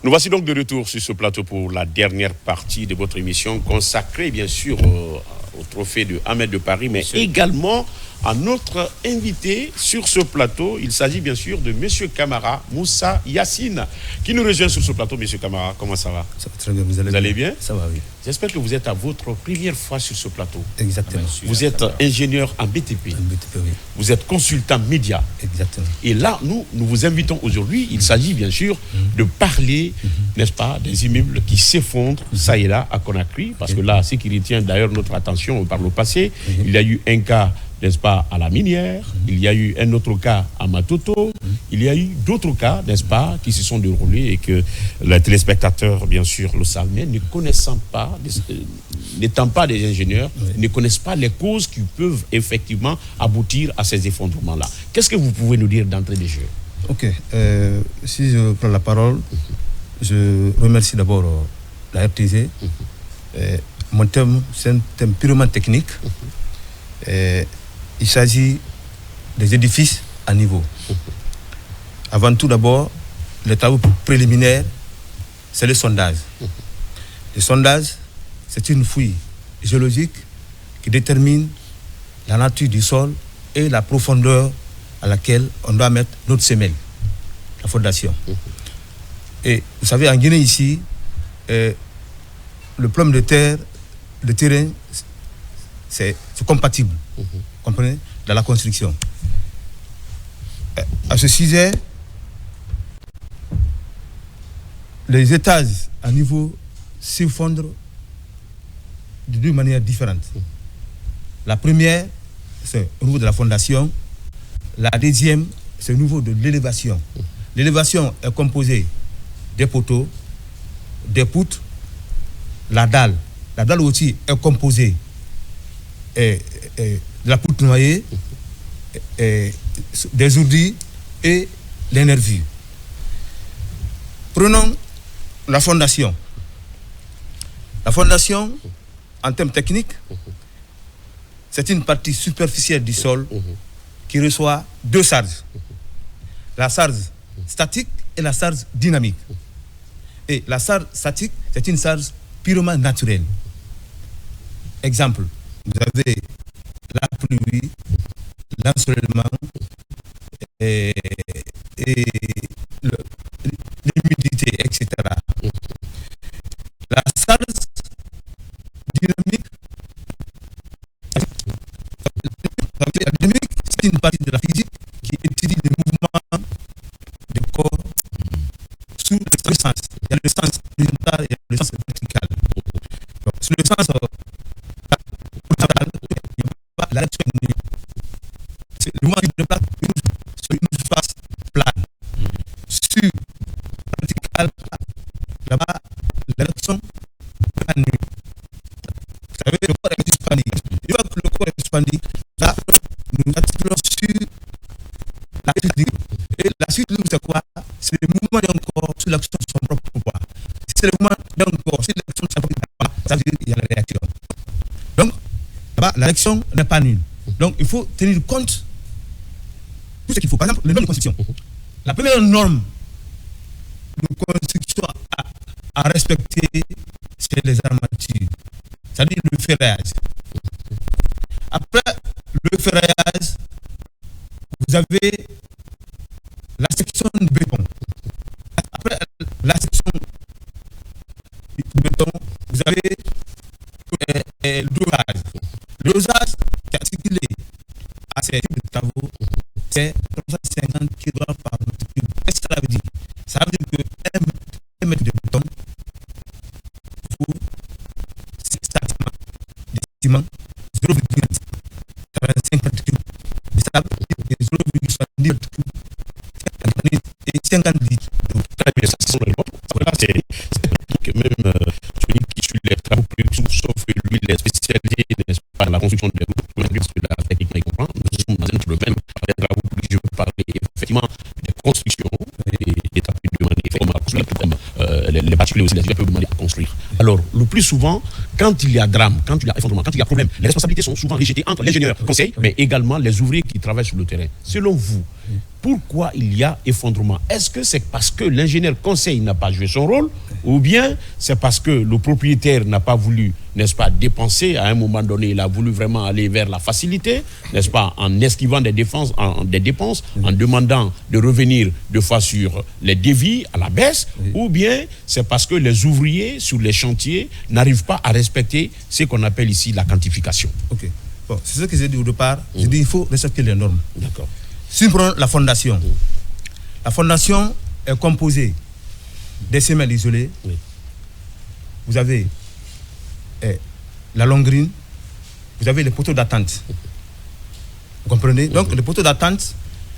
Nous voici donc de retour sur ce plateau pour la dernière partie de votre émission consacrée bien sûr au trophée de Ahmed de Paris, mais également à notre invité sur ce plateau. Il s'agit bien sûr de M. Camara Moussa Yassine qui nous rejoint sur ce plateau. M. Camara, comment ça va? Ça va très bien, vous allez bien? Ça va, oui. J'espère que vous êtes à votre première fois sur ce plateau. Exactement. Vous êtes ingénieur en BTP. En BTP, oui. Vous êtes consultant média. Exactement. Et là, nous vous invitons aujourd'hui. Il s'agit bien sûr de parler, n'est-ce pas, des immeubles qui s'effondrent, ça et là, à Conakry. Parce que là, ce qui retient d'ailleurs notre attention par le passé, il y a eu un cas, n'est-ce pas, à la minière, il y a eu un autre cas à Matoto, il y a eu d'autres cas, n'est-ce pas, qui se sont déroulés et que les téléspectateurs, bien sûr, le savent, mais ne connaissant pas, n'étant pas des ingénieurs, ne connaissent pas les causes qui peuvent effectivement aboutir à ces effondrements-là. Qu'est-ce que vous pouvez nous dire d'entrée de jeu? Ok, si je prends la parole, je remercie d'abord la RTZ. Mon thème, c'est un thème purement technique. Il s'agit des édifices à niveau. Avant tout d'abord, les travaux préliminaires, c'est le sondage. Le sondage, c'est une fouille géologique qui détermine la nature du sol et la profondeur à laquelle on doit mettre notre semelle, la fondation. Et vous savez, en Guinée ici, le problème de terre, le terrain, c'est compatible, comprenez, dans la construction. À ce sujet, les étages à niveau s'effondrent de deux manières différentes. La première, c'est au niveau de la fondation. La deuxième, c'est au niveau de l'élévation. L'élévation est composée des poteaux, des poutres, la dalle. La dalle aussi est composée de la poutre noyée, des ourdis et les nervures. Prenons la fondation. La fondation, en termes techniques, c'est une partie superficielle du sol qui reçoit deux charges. La charge statique et la charge dynamique. Et la charge statique, c'est une charge purement naturelle. Exemple, vous avez la pluie, l'ensoleillement et l'humidité, etc. La charge dynamique, c'est une partie de la physique qui étudie les mouvements du corps sous le sens. Il y a le sens horizontal et le sens vertical. Donc, sur le sens horizontal, la direction est nulle. C'est le mouvement qui se déplace sur une surface plane. Sur le vertical, là-bas, la direction n'est pas nulle. Vous savez, le corps est suspendu. Une fois que le corps est suspendu, là, nous attirons sur la suite libre. Et la suite libre, c'est quoi? C'est le mouvement d'un corps sur l'action de son propre poids. Si c'est le mouvement d'un corps sur l'action de son propre poids, ça veut dire qu'il y a la réaction. Donc, là-bas, la réaction n'est pas nulle. Donc, il faut tenir compte de tout ce qu'il faut. Par exemple, les normes de construction. La première norme de construction à respecter, c'est les armatures. C'est-à-dire le ferraillage. Après le ferraillage, vous avez la section de béton. Après la section de béton, vous avez le dosage. Le dosage qui est articulé à ces types de travaux, c'est 350 kg par mètre cube. Qu'est-ce que ça veut dire? Ça veut dire que 1 mètre de béton faut statiquement de ciment 0,45 mètres cubes. De sable 0,70 mètres cubes et 50 litres. Donc, ça, c'est même celui qui suit les travaux plus sauf lui, il est spécialisé, n'est-ce pas, dans la construction des routes, parce que la technique, il comprend. Nous sommes dans un domaine des travaux plus, je veux parler effectivement des constructions et l'État peut demander effectivement à construire, comme les particuliers aussi, les États peuvent demander à construire. Alors, le plus souvent, quand il y a drame, quand il y a effondrement, quand il y a problème, les responsabilités sont souvent rejetées entre l'ingénieur conseil, mais également les ouvriers qui travaillent sur le terrain. Selon vous, pourquoi il y a effondrement? Est-ce que c'est parce que l'ingénieur conseil n'a pas joué son rôle, ou bien c'est parce que le propriétaire n'a pas voulu, n'est-ce pas, dépenser à un moment donné, il a voulu vraiment aller vers la facilité, n'est-ce pas, en esquivant des dépenses, en demandant de revenir de fois sur les devis à la baisse, ou bien c'est parce que les ouvriers sur les chantiers n'arrivent pas à respecter ce qu'on appelle ici la quantification. Ok. Bon, c'est ce que j'ai dit au départ. J'ai dit qu'il faut respecter les normes. D'accord. Si nous prenons la fondation, la fondation est composée des semelles isolées. Oui. Vous avez la longrine, vous avez les poteaux d'attente. Vous comprenez? Donc, les poteaux d'attente,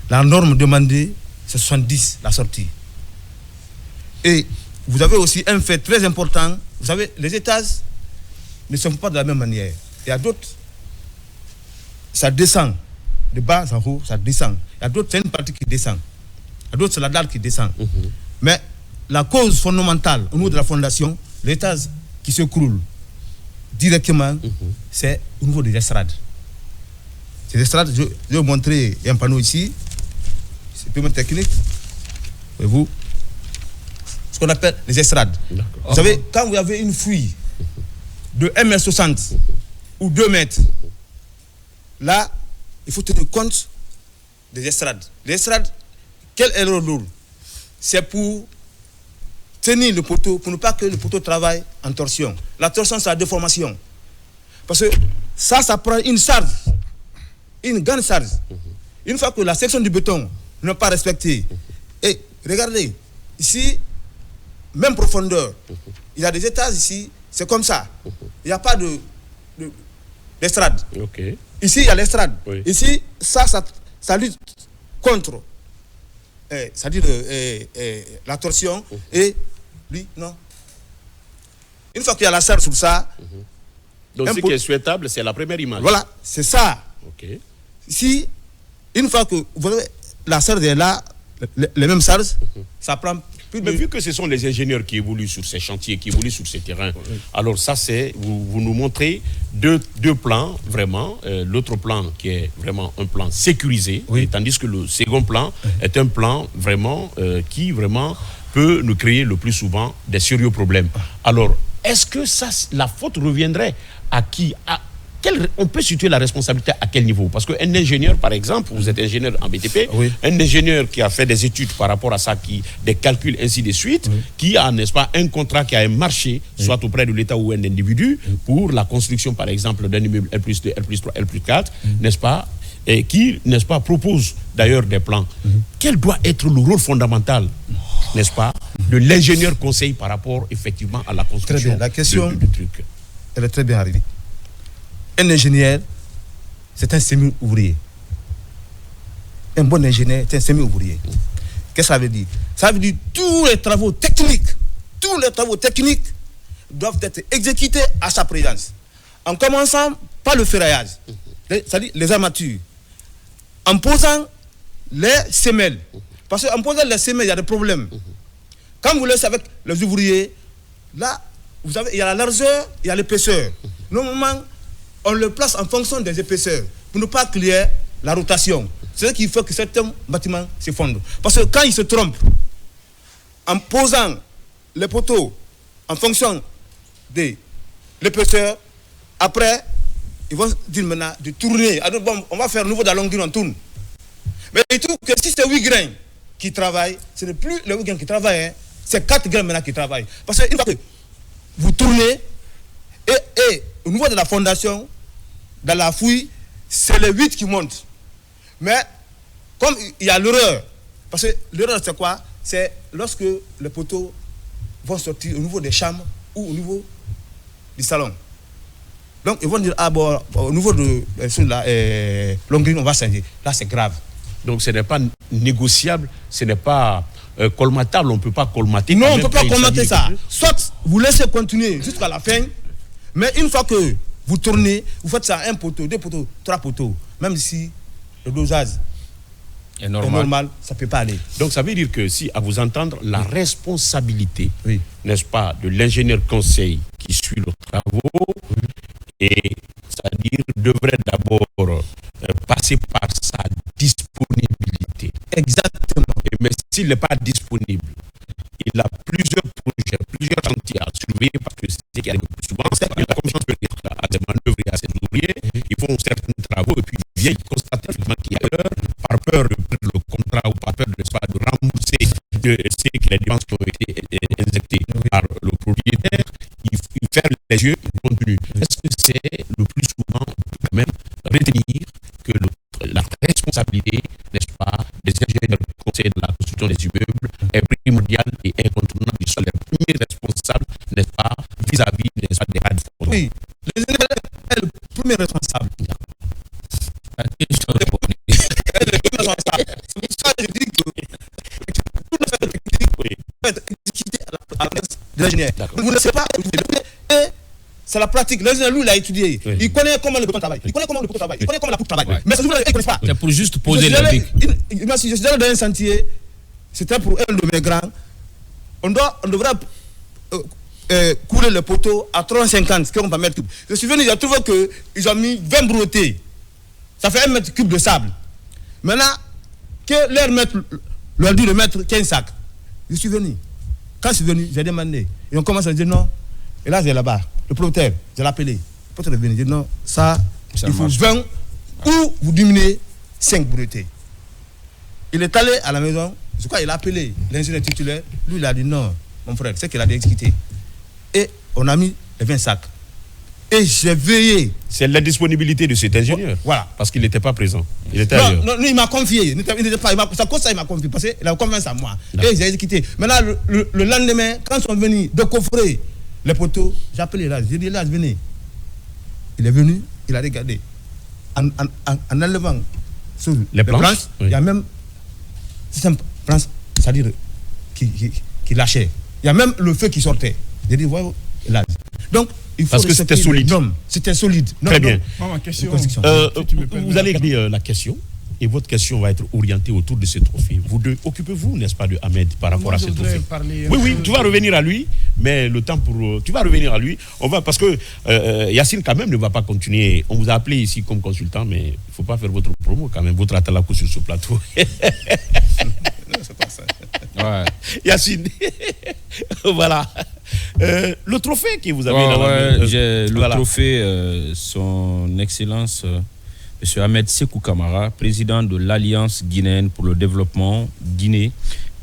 la norme demandée, c'est 70, la sortie. Et vous avez aussi un fait très important. Vous savez, les étages ne sont pas de la même manière. Il y a d'autres, ça descend. De bas en haut, ça descend. Il y a d'autres, c'est une partie qui descend. Il y a d'autres, c'est la dalle qui descend. Mais la cause fondamentale au niveau de la fondation, l'étage qui s'écroule directement, c'est au niveau des estrades. Ces estrades, je vais vous montrer un panneau ici. C'est purement technique. Voyez-vous? Ce qu'on appelle les estrades. Vous savez, quand vous avez une fuite de 1,60 m ou 2 mètres, là, il faut tenir compte des estrades. Les estrades, quel est leur rôle? C'est pour tenir le poteau, pour ne pas que le poteau travaille en torsion. La torsion, c'est la déformation. Parce que ça prend une charge, une grande charge. Une fois que la section du béton n'est pas respectée, et regardez, ici, même profondeur, il y a des étages ici, c'est comme ça. Il n'y a pas d'estrade. Okay. Ici, il y a l'estrade. Oui. Ici, ça lutte contre, c'est-à-dire la torsion. Et lui, non. Une fois qu'il y a la serre sur ça. Donc, ce qui est souhaitable, c'est la première image. Voilà, c'est ça. Okay. Si, une fois que vous avez la serre est là, les mêmes charges, ça prend Mais vu que ce sont les ingénieurs qui évoluent sur ces chantiers, qui évoluent sur ces terrains, alors ça c'est, vous nous montrez deux plans vraiment, l'autre plan qui est vraiment un plan sécurisé, tandis que le second plan est un plan vraiment qui vraiment peut nous créer le plus souvent des sérieux problèmes. Alors, est-ce que ça, la faute reviendrait à qui? On peut situer la responsabilité à quel niveau? Parce qu'un ingénieur, par exemple, vous êtes ingénieur en BTP, un ingénieur qui a fait des études par rapport à ça, des calculs ainsi de suite, qui a, n'est-ce pas, un contrat qui a un marché, soit auprès de l'État ou un individu, pour la construction, par exemple, d'un immeuble L+2, L+3, L+4, n'est-ce pas, et qui, n'est-ce pas, propose d'ailleurs des plans. Quel doit être le rôle fondamental, n'est-ce pas, de l'ingénieur conseil par rapport, effectivement, à la construction? Très bien, la question, du truc. Elle est très bien arrivée. Un ingénieur, c'est un semi-ouvrier. Un bon ingénieur, c'est un semi-ouvrier. Qu'est-ce que ça veut dire? Ça veut dire que tous les travaux techniques doivent être exécutés à sa présence. En commençant par le ferraillage, c'est-à-dire les armatures, en posant les semelles. Parce qu'en posant les semelles, il y a des problèmes. Quand vous laissez avec les ouvriers, là, vous savez, il y a la largeur, il y a l'épaisseur. Normalement, on le place en fonction des épaisseurs pour ne pas qu'il y ait la rotation. C'est ce qui fait que certains bâtiments s'effondrent. Parce que quand ils se trompent, en posant les poteaux en fonction de l'épaisseur, après, ils vont dire maintenant de tourner. Alors, bon, on va faire nouveau de la longueur, on tourne. Mais il trouve que si c'est 8 grains qui travaillent, ce n'est plus les 8 grains qui travaillent, hein, c'est 4 grains maintenant qui travaillent. Parce qu'une fois que vous tournez, et au niveau de la fondation, dans la fouille, c'est les 8 qui montent. Mais comme il y a l'erreur, parce que l'erreur c'est quoi? C'est lorsque les poteaux vont sortir au niveau des chambres ou au niveau du salon. Donc ils vont dire, ah bon, au niveau de la longueur, on va changer. Là c'est grave. Donc ce n'est pas négociable, ce n'est pas colmatable, on ne peut pas colmater. Non, on ne peut pas colmater ça. Soit vous laissez continuer jusqu'à la fin, mais une fois que vous tournez, vous faites ça 1 poteau, 2 poteaux, 3 poteaux, même si le dosage est normal, ça ne peut pas aller. Donc ça veut dire que si, à vous entendre, la responsabilité, n'est-ce pas, de l'ingénieur conseil qui suit les travaux, et c'est-à-dire devrait d'abord passer par sa disponibilité. Exactement. Mais s'il n'est pas disponible, il a plusieurs projets, plusieurs chantiers à surveiller, parce que c'est ce qui arrive le plus souvent. Il a confiance à des manœuvres et à ses ouvriers, ils font certains travaux et puis ils viennent constater qu'il y a erreur, par peur de perdre le contrat ou par peur de rembourser les dépenses qui ont été injectées par le propriétaire, il ferme les yeux, il continue. Est-ce que c'est le plus souvent quand même retenir que la responsabilité, n'est-ce pas, des ingénieurs conseillers de la construction des immeubles est primordiale et incontournable? Ils sont les premiers responsables, n'est-ce pas, vis-à-vis, n'est-ce pas, des rats de fond. Oui, les ingénieurs sont le premier responsable. C'est pour ça que je dis que tout le fait technique peut être exécuté à la place de l'ingénieur. Vous ne savez pas, c'est la pratique. L'ingénieur, lui, il a étudié. Il connaît comment le béton travaille. Il connaît comment le poteau travaille. Il connaît comment la poutre travaille. Mais ce jour-là, il ne connaît pas. C'est pour juste poser la brique. Je suis allé dans un sentier, c'était pour un de mes grands. On devrait couler le poteau à 350, ce qu'on va mettre cube. Je suis venu, j'ai trouvé qu'ils ont mis 20 brouettés. Ça fait 1 mètre cube de sable. Maintenant, que leur dit de mettre 15 sacs. Je suis venu. Quand je suis venu, j'ai demandé. Et on commence à dire non. Et là, j'ai là-bas. Le propriétaire, j'ai l'appelé. Le propriétaire est venu. Il dit non, ça il faut 20 ou vous diminuez 5 brouettés. Il est allé à la maison. Je crois qu'il a appelé l'ingénieur titulaire. Lui, il a dit non, mon frère, c'est qu'il a exécuté. Et on a mis les 20 sacs. Et j'ai veillé. C'est la disponibilité de cet ingénieur. Voilà. Parce qu'il n'était pas présent. Il était ailleurs. Non, il m'a confié. Il n'était pas. C'est à cause de ça qu'il m'a confié. Parce qu'il a confiance à moi. Et j'ai exécuté. Maintenant, le lendemain, quand ils sont venus décoffrer les poteaux, j'ai appelé là. J'ai dit là, venez. Il est venu, il a regardé. En enlevant sur les planches, il y a même. C'est un planche, c'est-à-dire qui lâchait. Il y a même le feu qui sortait. J'ai dit, voilà, là. Donc, il faut parce que c'était solide. C'était solide. Très bien. Ma question, vous allez regarder la question. et votre question va être orientée autour de ce trophée. Vous deux, occupez-vous, n'est-ce pas, de Ahmed par rapport à ce trophée? Oui, tu vas revenir à lui, mais le temps pour... Tu vas revenir à lui. Parce que Yacine, quand même, ne va pas continuer. On vous a appelé ici comme consultant, mais il ne faut pas faire votre promo, quand même, votre atalakou sur ce plateau. Non, c'est pas ça. Ouais. Yacine, voilà. Le trophée que vous avez dans la main, le trophée, son Excellence, M. Ahmed Sékou Camara, président de l'Alliance guinéenne pour le développement Guinée,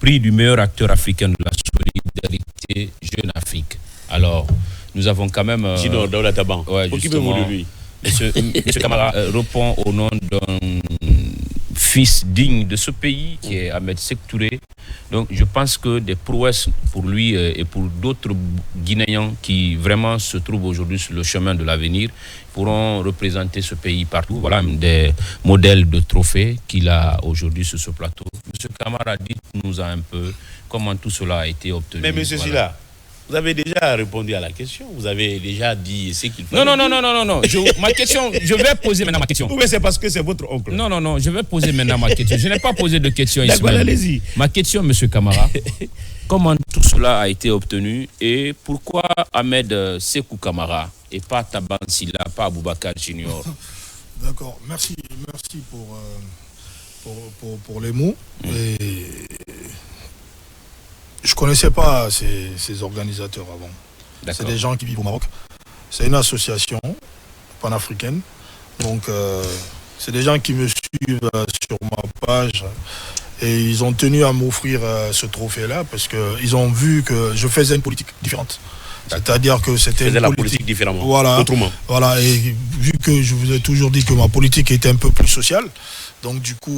prix du meilleur acteur africain de la solidarité Jeune Afrique. Alors, nous avons quand même... Sinon, dans la taban, occupez-vous de lui. M. Camara répond au nom d'un fils digne de ce pays qui est Ahmed Sékou Touré. Donc je pense que des prouesses pour lui et pour d'autres Guinéens qui vraiment se trouvent aujourd'hui sur le chemin de l'avenir pourront représenter ce pays partout. Voilà des modèles de trophées qu'il a aujourd'hui sur ce plateau. M. Camara, dites-nous un peu comment tout cela a été obtenu. Mais M. Silla, vous avez déjà répondu à la question. Vous avez déjà dit ce qu'il faut. Non. Ma question, je vais poser maintenant ma question. Oui, mais c'est parce que c'est votre oncle. Non, je vais poser maintenant ma question. Je n'ai pas posé de question ici. D'accord, allez-y. Ma question, M. Camara, comment tout cela a été obtenu et pourquoi Ahmed Sékou Camara et pas Taban Silla, pas Aboubakar Junior? D'accord, merci pour les mots. Et je ne connaissais pas ces organisateurs avant. C'est des gens qui vivent au Maroc. C'est une association panafricaine. Donc, c'est des gens qui me suivent sur ma page. Et ils ont tenu à m'offrir ce trophée-là parce qu'ils ont vu que je faisais une politique différente. C'est-à-dire que c'était une politique différemment. Voilà, autrement. Voilà, et vu que je vous ai toujours dit que ma politique était un peu plus sociale, donc du coup...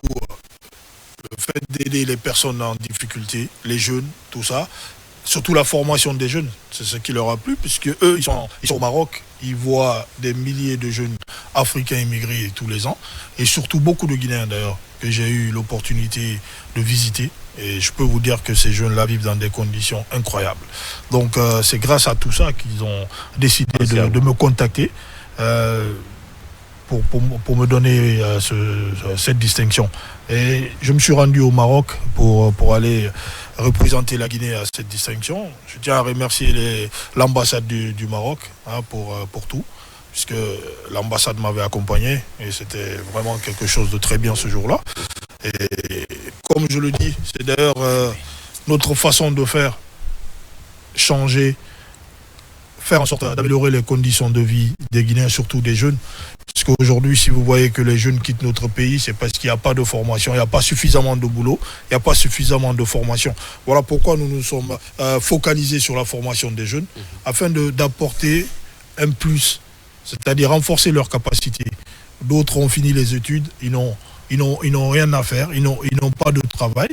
Le fait d'aider les personnes en difficulté, les jeunes, tout ça, surtout la formation des jeunes, c'est ce qui leur a plu, puisque eux, ils sont au Maroc, ils voient des milliers de jeunes africains immigrés tous les ans, et surtout beaucoup de Guinéens d'ailleurs, que j'ai eu l'opportunité de visiter, et je peux vous dire que ces jeunes-là vivent dans des conditions incroyables. Donc c'est grâce à tout ça qu'ils ont décidé de me contacter. Pour me donner cette distinction. Et je me suis rendu au Maroc pour aller représenter la Guinée à cette distinction. Je tiens à remercier l'ambassade du Maroc pour tout, puisque l'ambassade m'avait accompagné et c'était vraiment quelque chose de très bien ce jour-là. Et comme je le dis, c'est d'ailleurs notre façon de faire changer, faire en sorte d'améliorer les conditions de vie des Guinéens, surtout des jeunes. Parce qu'aujourd'hui, si vous voyez que les jeunes quittent notre pays, c'est parce qu'il n'y a pas de formation, il n'y a pas suffisamment de boulot, il n'y a pas suffisamment de formation. Voilà pourquoi nous nous sommes focalisés sur la formation des jeunes, afin d'apporter un plus, c'est-à-dire renforcer leurs capacités. D'autres ont fini les études, ils n'ont rien à faire, ils n'ont pas de travail,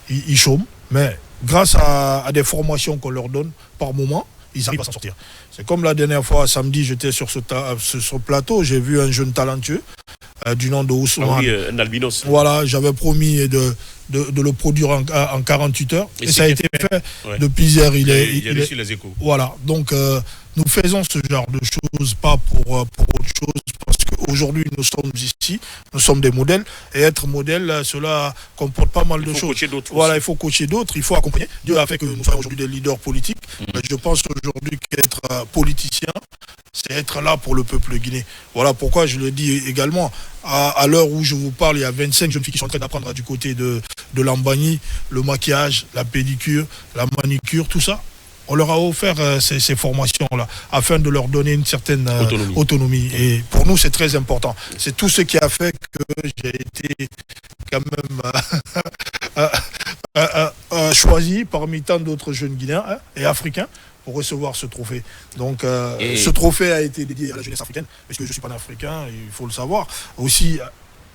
ils chôment, mais grâce à des formations qu'on leur donne par moment, ils arrivent à s'en sortir. C'est comme la dernière fois, samedi, j'étais sur ce plateau, j'ai vu un jeune talentueux du nom de Ousmane. Ah oui, un albinos. Voilà, j'avais promis de le produire en 48 heures. Et ça a été fait. Ouais. Depuis hier, il a reçu les échos. Voilà, donc nous faisons ce genre de choses, pas pour autre chose, parce qu'aujourd'hui, nous sommes ici, nous sommes des modèles, et être modèle, cela comporte pas mal de choses. Voilà, il faut coacher d'autres, il faut accompagner. Dieu a fait que nous soyons aujourd'hui des leaders politiques. Mais je pense aujourd'hui qu'être politicien, c'est être là pour le peuple guinéen. Voilà pourquoi je le dis également. À l'heure où je vous parle, il y a 25 jeunes filles qui sont en train d'apprendre du côté de Lambani, le maquillage, la pédicure, la manicure, tout ça. On leur a offert ces formations-là afin de leur donner une certaine autonomie. Et pour nous, c'est très important. C'est tout ce qui a fait que j'ai été quand même choisi parmi tant d'autres jeunes Guinéens et Africains pour recevoir ce trophée. Donc ce trophée a été dédié à la jeunesse africaine, parce que je suis panafricain, il faut le savoir. Aussi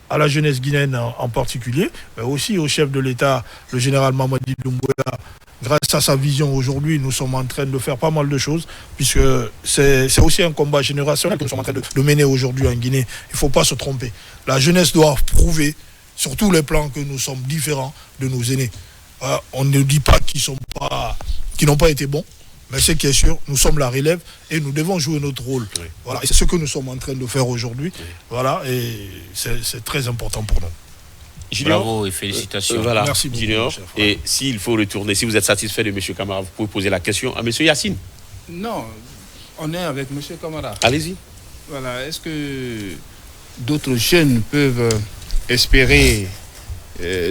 à la jeunesse guinéenne en particulier, mais aussi au chef de l'État, le général Mamadi Doumbouya. Grâce à sa vision aujourd'hui, nous sommes en train de faire pas mal de choses, puisque c'est aussi un combat générationnel que nous sommes en train de mener aujourd'hui en Guinée. Il ne faut pas se tromper. La jeunesse doit prouver, sur tous les plans, que nous sommes différents de nos aînés. On ne dit pas qu'ils n'ont pas été bons, mais ce qui est sûr, nous sommes la relève et nous devons jouer notre rôle. Oui. Voilà. Et c'est ce que nous sommes en train de faire aujourd'hui. Oui. Voilà, et c'est très important pour nous. Junior, bravo et félicitations. Voilà, merci beaucoup, Junior. chef. Et s'il faut retourner, si vous êtes satisfait de M. Camara, vous pouvez poser la question à M. Yacine. Non, on est avec M. Camara. Allez-y. Voilà, est-ce que d'autres jeunes peuvent espérer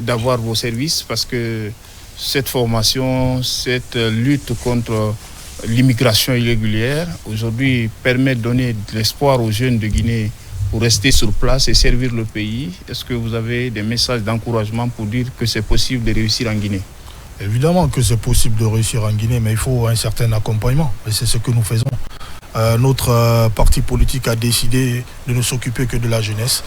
d'avoir vos services, parce que cette formation, cette lutte contre l'immigration irrégulière, aujourd'hui, permet de donner de l'espoir aux jeunes de Guinée pour rester sur place et servir le pays. Est-ce que vous avez des messages d'encouragement pour dire que c'est possible de réussir en Guinée? Évidemment que c'est possible de réussir en Guinée, mais il faut un certain accompagnement. Et c'est ce que nous faisons. Notre parti politique a décidé de ne s'occuper que de la jeunesse,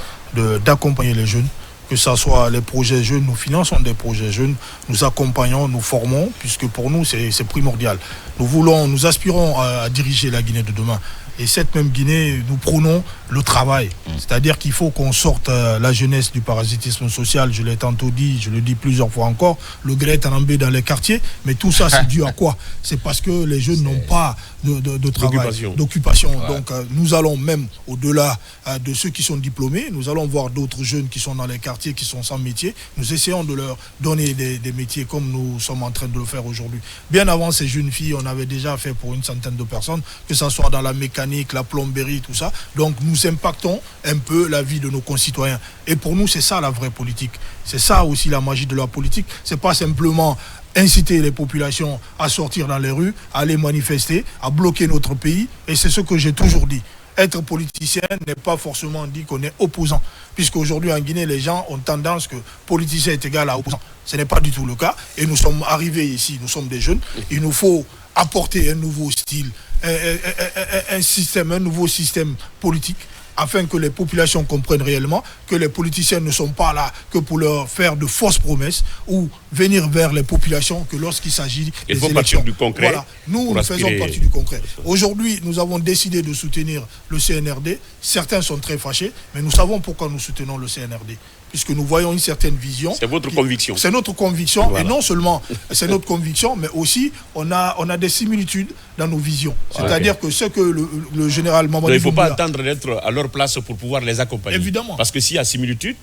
d'accompagner les jeunes, que ce soit les projets jeunes, nous finançons des projets jeunes, nous accompagnons, nous formons, puisque pour nous c'est primordial. Nous aspirons à diriger la Guinée de demain. Et cette même Guinée, nous prônons le travail. C'est-à-dire qu'il faut qu'on sorte la jeunesse du parasitisme social. Je l'ai tantôt dit, je le dis plusieurs fois encore, le gré est enambé dans les quartiers. Mais tout ça, c'est dû à quoi? C'est parce que les jeunes n'ont pas de travail, d'occupation. Ouais. Donc nous allons même au-delà de ceux qui sont diplômés, nous allons voir d'autres jeunes qui sont dans les quartiers, qui sont sans métier. Nous essayons de leur donner des métiers comme nous sommes en train de le faire aujourd'hui. Bien avant ces jeunes filles, on avait déjà fait pour une centaine de personnes, que ce soit dans la mécanique, la plomberie, tout ça. Donc nous impactons un peu la vie de nos concitoyens. Et pour nous, c'est ça la vraie politique. C'est ça aussi la magie de la politique. C'est pas simplement inciter les populations à sortir dans les rues, à aller manifester, à bloquer notre pays. Et c'est ce que j'ai toujours dit. Être politicien n'est pas forcément dit qu'on est opposant. Puisqu'aujourd'hui en Guinée, les gens ont tendance que politicien est égal à opposant. Ce n'est pas du tout le cas. Et nous sommes arrivés ici, nous sommes des jeunes. Il nous faut apporter un nouveau style, un nouveau système politique, afin que les populations comprennent réellement que les politiciens ne sont pas là que pour leur faire de fausses promesses ou venir vers les populations que lorsqu'il s'agit des élections. Partir du concret. Voilà, nous faisons partie du concret. Aujourd'hui, nous avons décidé de soutenir le CNRD. Certains sont très fâchés, mais nous savons pourquoi nous soutenons le CNRD. Puisque nous voyons une certaine vision. C'est votre conviction. C'est notre conviction, voilà. Et non seulement c'est notre conviction, mais aussi on a des similitudes dans nos visions. C'est-à-dire que ce que le général Mamadi il ne faut pas attendre d'être à leur place pour pouvoir les accompagner. Évidemment. Parce que s'il y a similitude,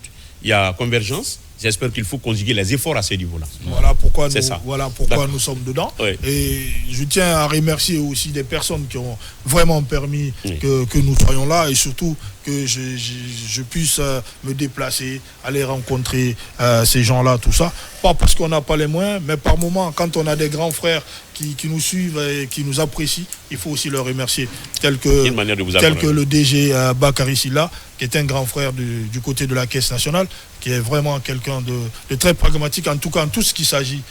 il y a convergence. J'espère qu'il faut conjuguer les efforts à ce niveau-là. Voilà pourquoi nous sommes dedans. Oui. Et je tiens à remercier aussi des personnes qui ont vraiment permis que nous soyons là et surtout que je puisse me déplacer, aller rencontrer ces gens-là, tout ça. Pas parce qu'on n'a pas les moyens, mais par moment, quand on a des grands frères qui nous suivent et qui nous apprécient, il faut aussi leur remercier. Tel que le DG Bakary Silla, qui est un grand frère du côté de la Caisse nationale, qui est vraiment quelqu'un de très pragmatique, en tout cas en tout ce qui s'agit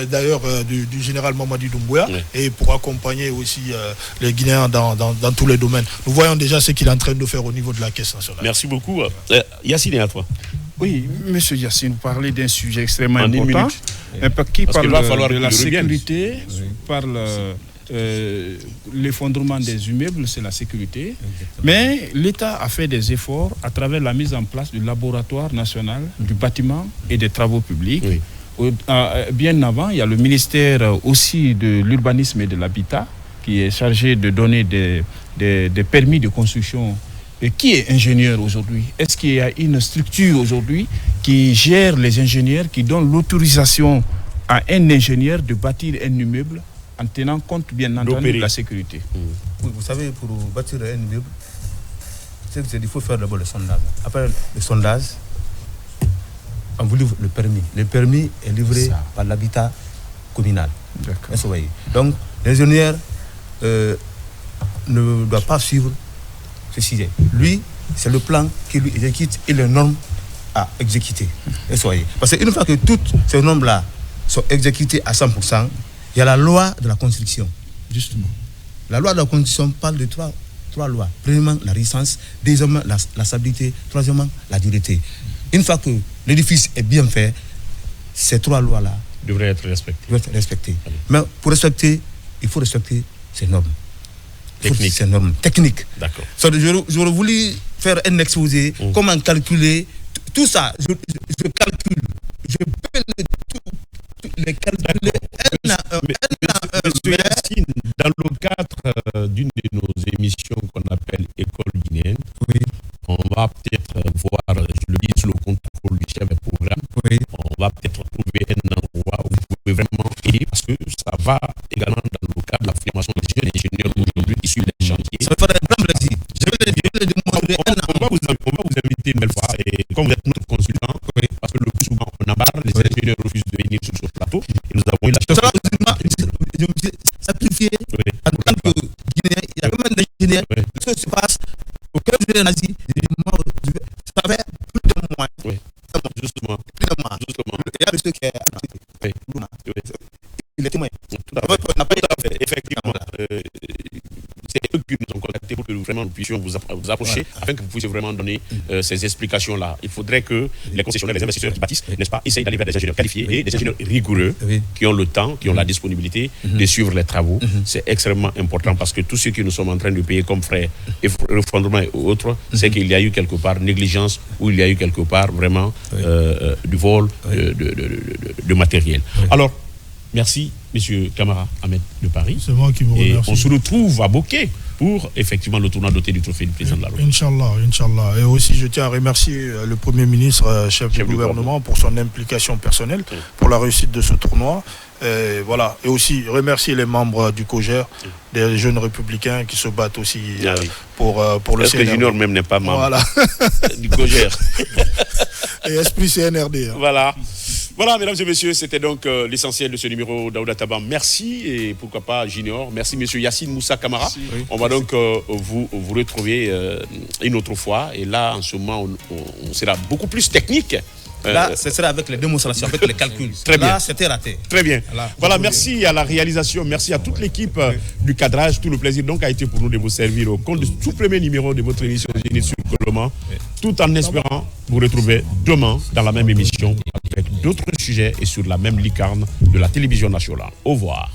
d'ailleurs du général Mamadi Doumbouya, et pour accompagner aussi les Guinéens dans tous les domaines. Nous voyons déjà ce qu'il est en train de faire au niveau de la Caisse nationale. Merci beaucoup. Yacine, à toi. Oui, monsieur Yacine, vous parlez d'un sujet extrêmement important, qui parle de la sécurité, parle l'effondrement des immeubles, c'est la sécurité. Exactement. Mais l'État a fait des efforts à travers la mise en place du laboratoire national du bâtiment et des travaux publics. Oui. Bien avant, il y a le ministère aussi de l'urbanisme et de l'habitat qui est chargé de donner des permis de construction. Et qui est ingénieur aujourd'hui? Est-ce qu'il y a une structure aujourd'hui qui gère les ingénieurs, qui donne l'autorisation à un ingénieur de bâtir un immeuble en tenant compte bien entendu de la sécurité? Oui, vous savez, pour bâtir un immeuble, il faut faire d'abord le sondage. Après le sondage, on vous livre le permis. Le permis est livré par l'habitat communal. Donc, l'ingénieur ne doit pas suivre ce sujet. Lui, c'est le plan qui lui exécute et les normes à exécuter. Parce qu'une fois que toutes ces normes-là sont exécutées à 100%, il y a la loi de la construction. Justement. La loi de la construction parle de trois lois. Premièrement, la résistance. Deuxièmement, la stabilité. Troisièmement, la dureté. Une fois que l'édifice est bien fait, ces trois lois-là devraient être respectées. Mais pour respecter, il faut respecter ces normes. Techniques. D'accord. J'aurais voulu faire un exposé, comment calculer tout ça. Je calcule. Je peux les calculer. Monsieur Yacine, dans le cadre d'une de nos émissions qu'on appelle École guinéenne, on va peut-être voir, je le dis sous le contrôle du chef de programme, va également dans le cadre de la formation des jeunes ingénieurs aujourd'hui issus des chantiers. Ça me fera un grand plaisir. Je vais le démontrer. On va vous inviter une belle fois, et comme vous êtes notre consultant, parce que le plus souvent on embarque, les ingénieurs refusent de venir sur ce plateau, et nous avons eu la chance. Sacrifié en tant que Guinéen, il y a vraiment d'ingénieurs. Ce qui se passe au cœur du nazi, ça fait plus de mois. Oui. Justement. Plus de mois. Justement. Il y a monsieur qui est il est témoin. Effectivement, c'est eux qui nous ont contactés pour que vraiment nous puissions vous approcher, afin que vous puissiez vraiment donner ces explications-là. Il faudrait que les concessionnaires, les investisseurs qui bâtissent, n'est-ce pas, essayent d'aller vers des ingénieurs qualifiés et des ingénieurs rigoureux qui ont le temps, qui ont la disponibilité de suivre les travaux. C'est extrêmement important parce que tout ce que nous sommes en train de payer comme frais, effondrement et autres, c'est qu'il y a eu quelque part négligence ou il y a eu quelque part vraiment du vol de matériel. Alors, merci, M. Camara Ahmed de Paris. C'est moi qui vous remercie. Et on se retrouve à Bokeh pour effectivement le tournoi doté du trophée du président de la République. Inch'Allah. Et aussi, je tiens à remercier le Premier ministre, chef du gouvernement, pour son implication personnelle pour la réussite de ce tournoi. Voilà. Et aussi remercier les membres du COJER, des jeunes républicains qui se battent aussi pour le CNRD. Est-ce que Junior même n'est pas membre voilà. du COJER? Et esprit CNRD. Voilà. Voilà, mesdames et messieurs, c'était donc l'essentiel de ce numéro d'Aouda Taban. Merci, et pourquoi pas Junior. Merci, monsieur Yassine Moussa Kamara. On va donc vous retrouver une autre fois. Et là, en ce moment, on sera beaucoup plus technique. Là, ce sera avec les démonstrations, avec les calculs. Très bien. Là, c'était raté. Très bien. Voilà, merci à la réalisation, merci à toute l'équipe du cadrage. Tout le plaisir donc a été pour nous de vous servir au compte de tout premier numéro de votre émission Génie sur Coloma, tout en espérant vous retrouver demain dans la même émission avec d'autres sujets et sur la même licarne de la télévision nationale. Au revoir.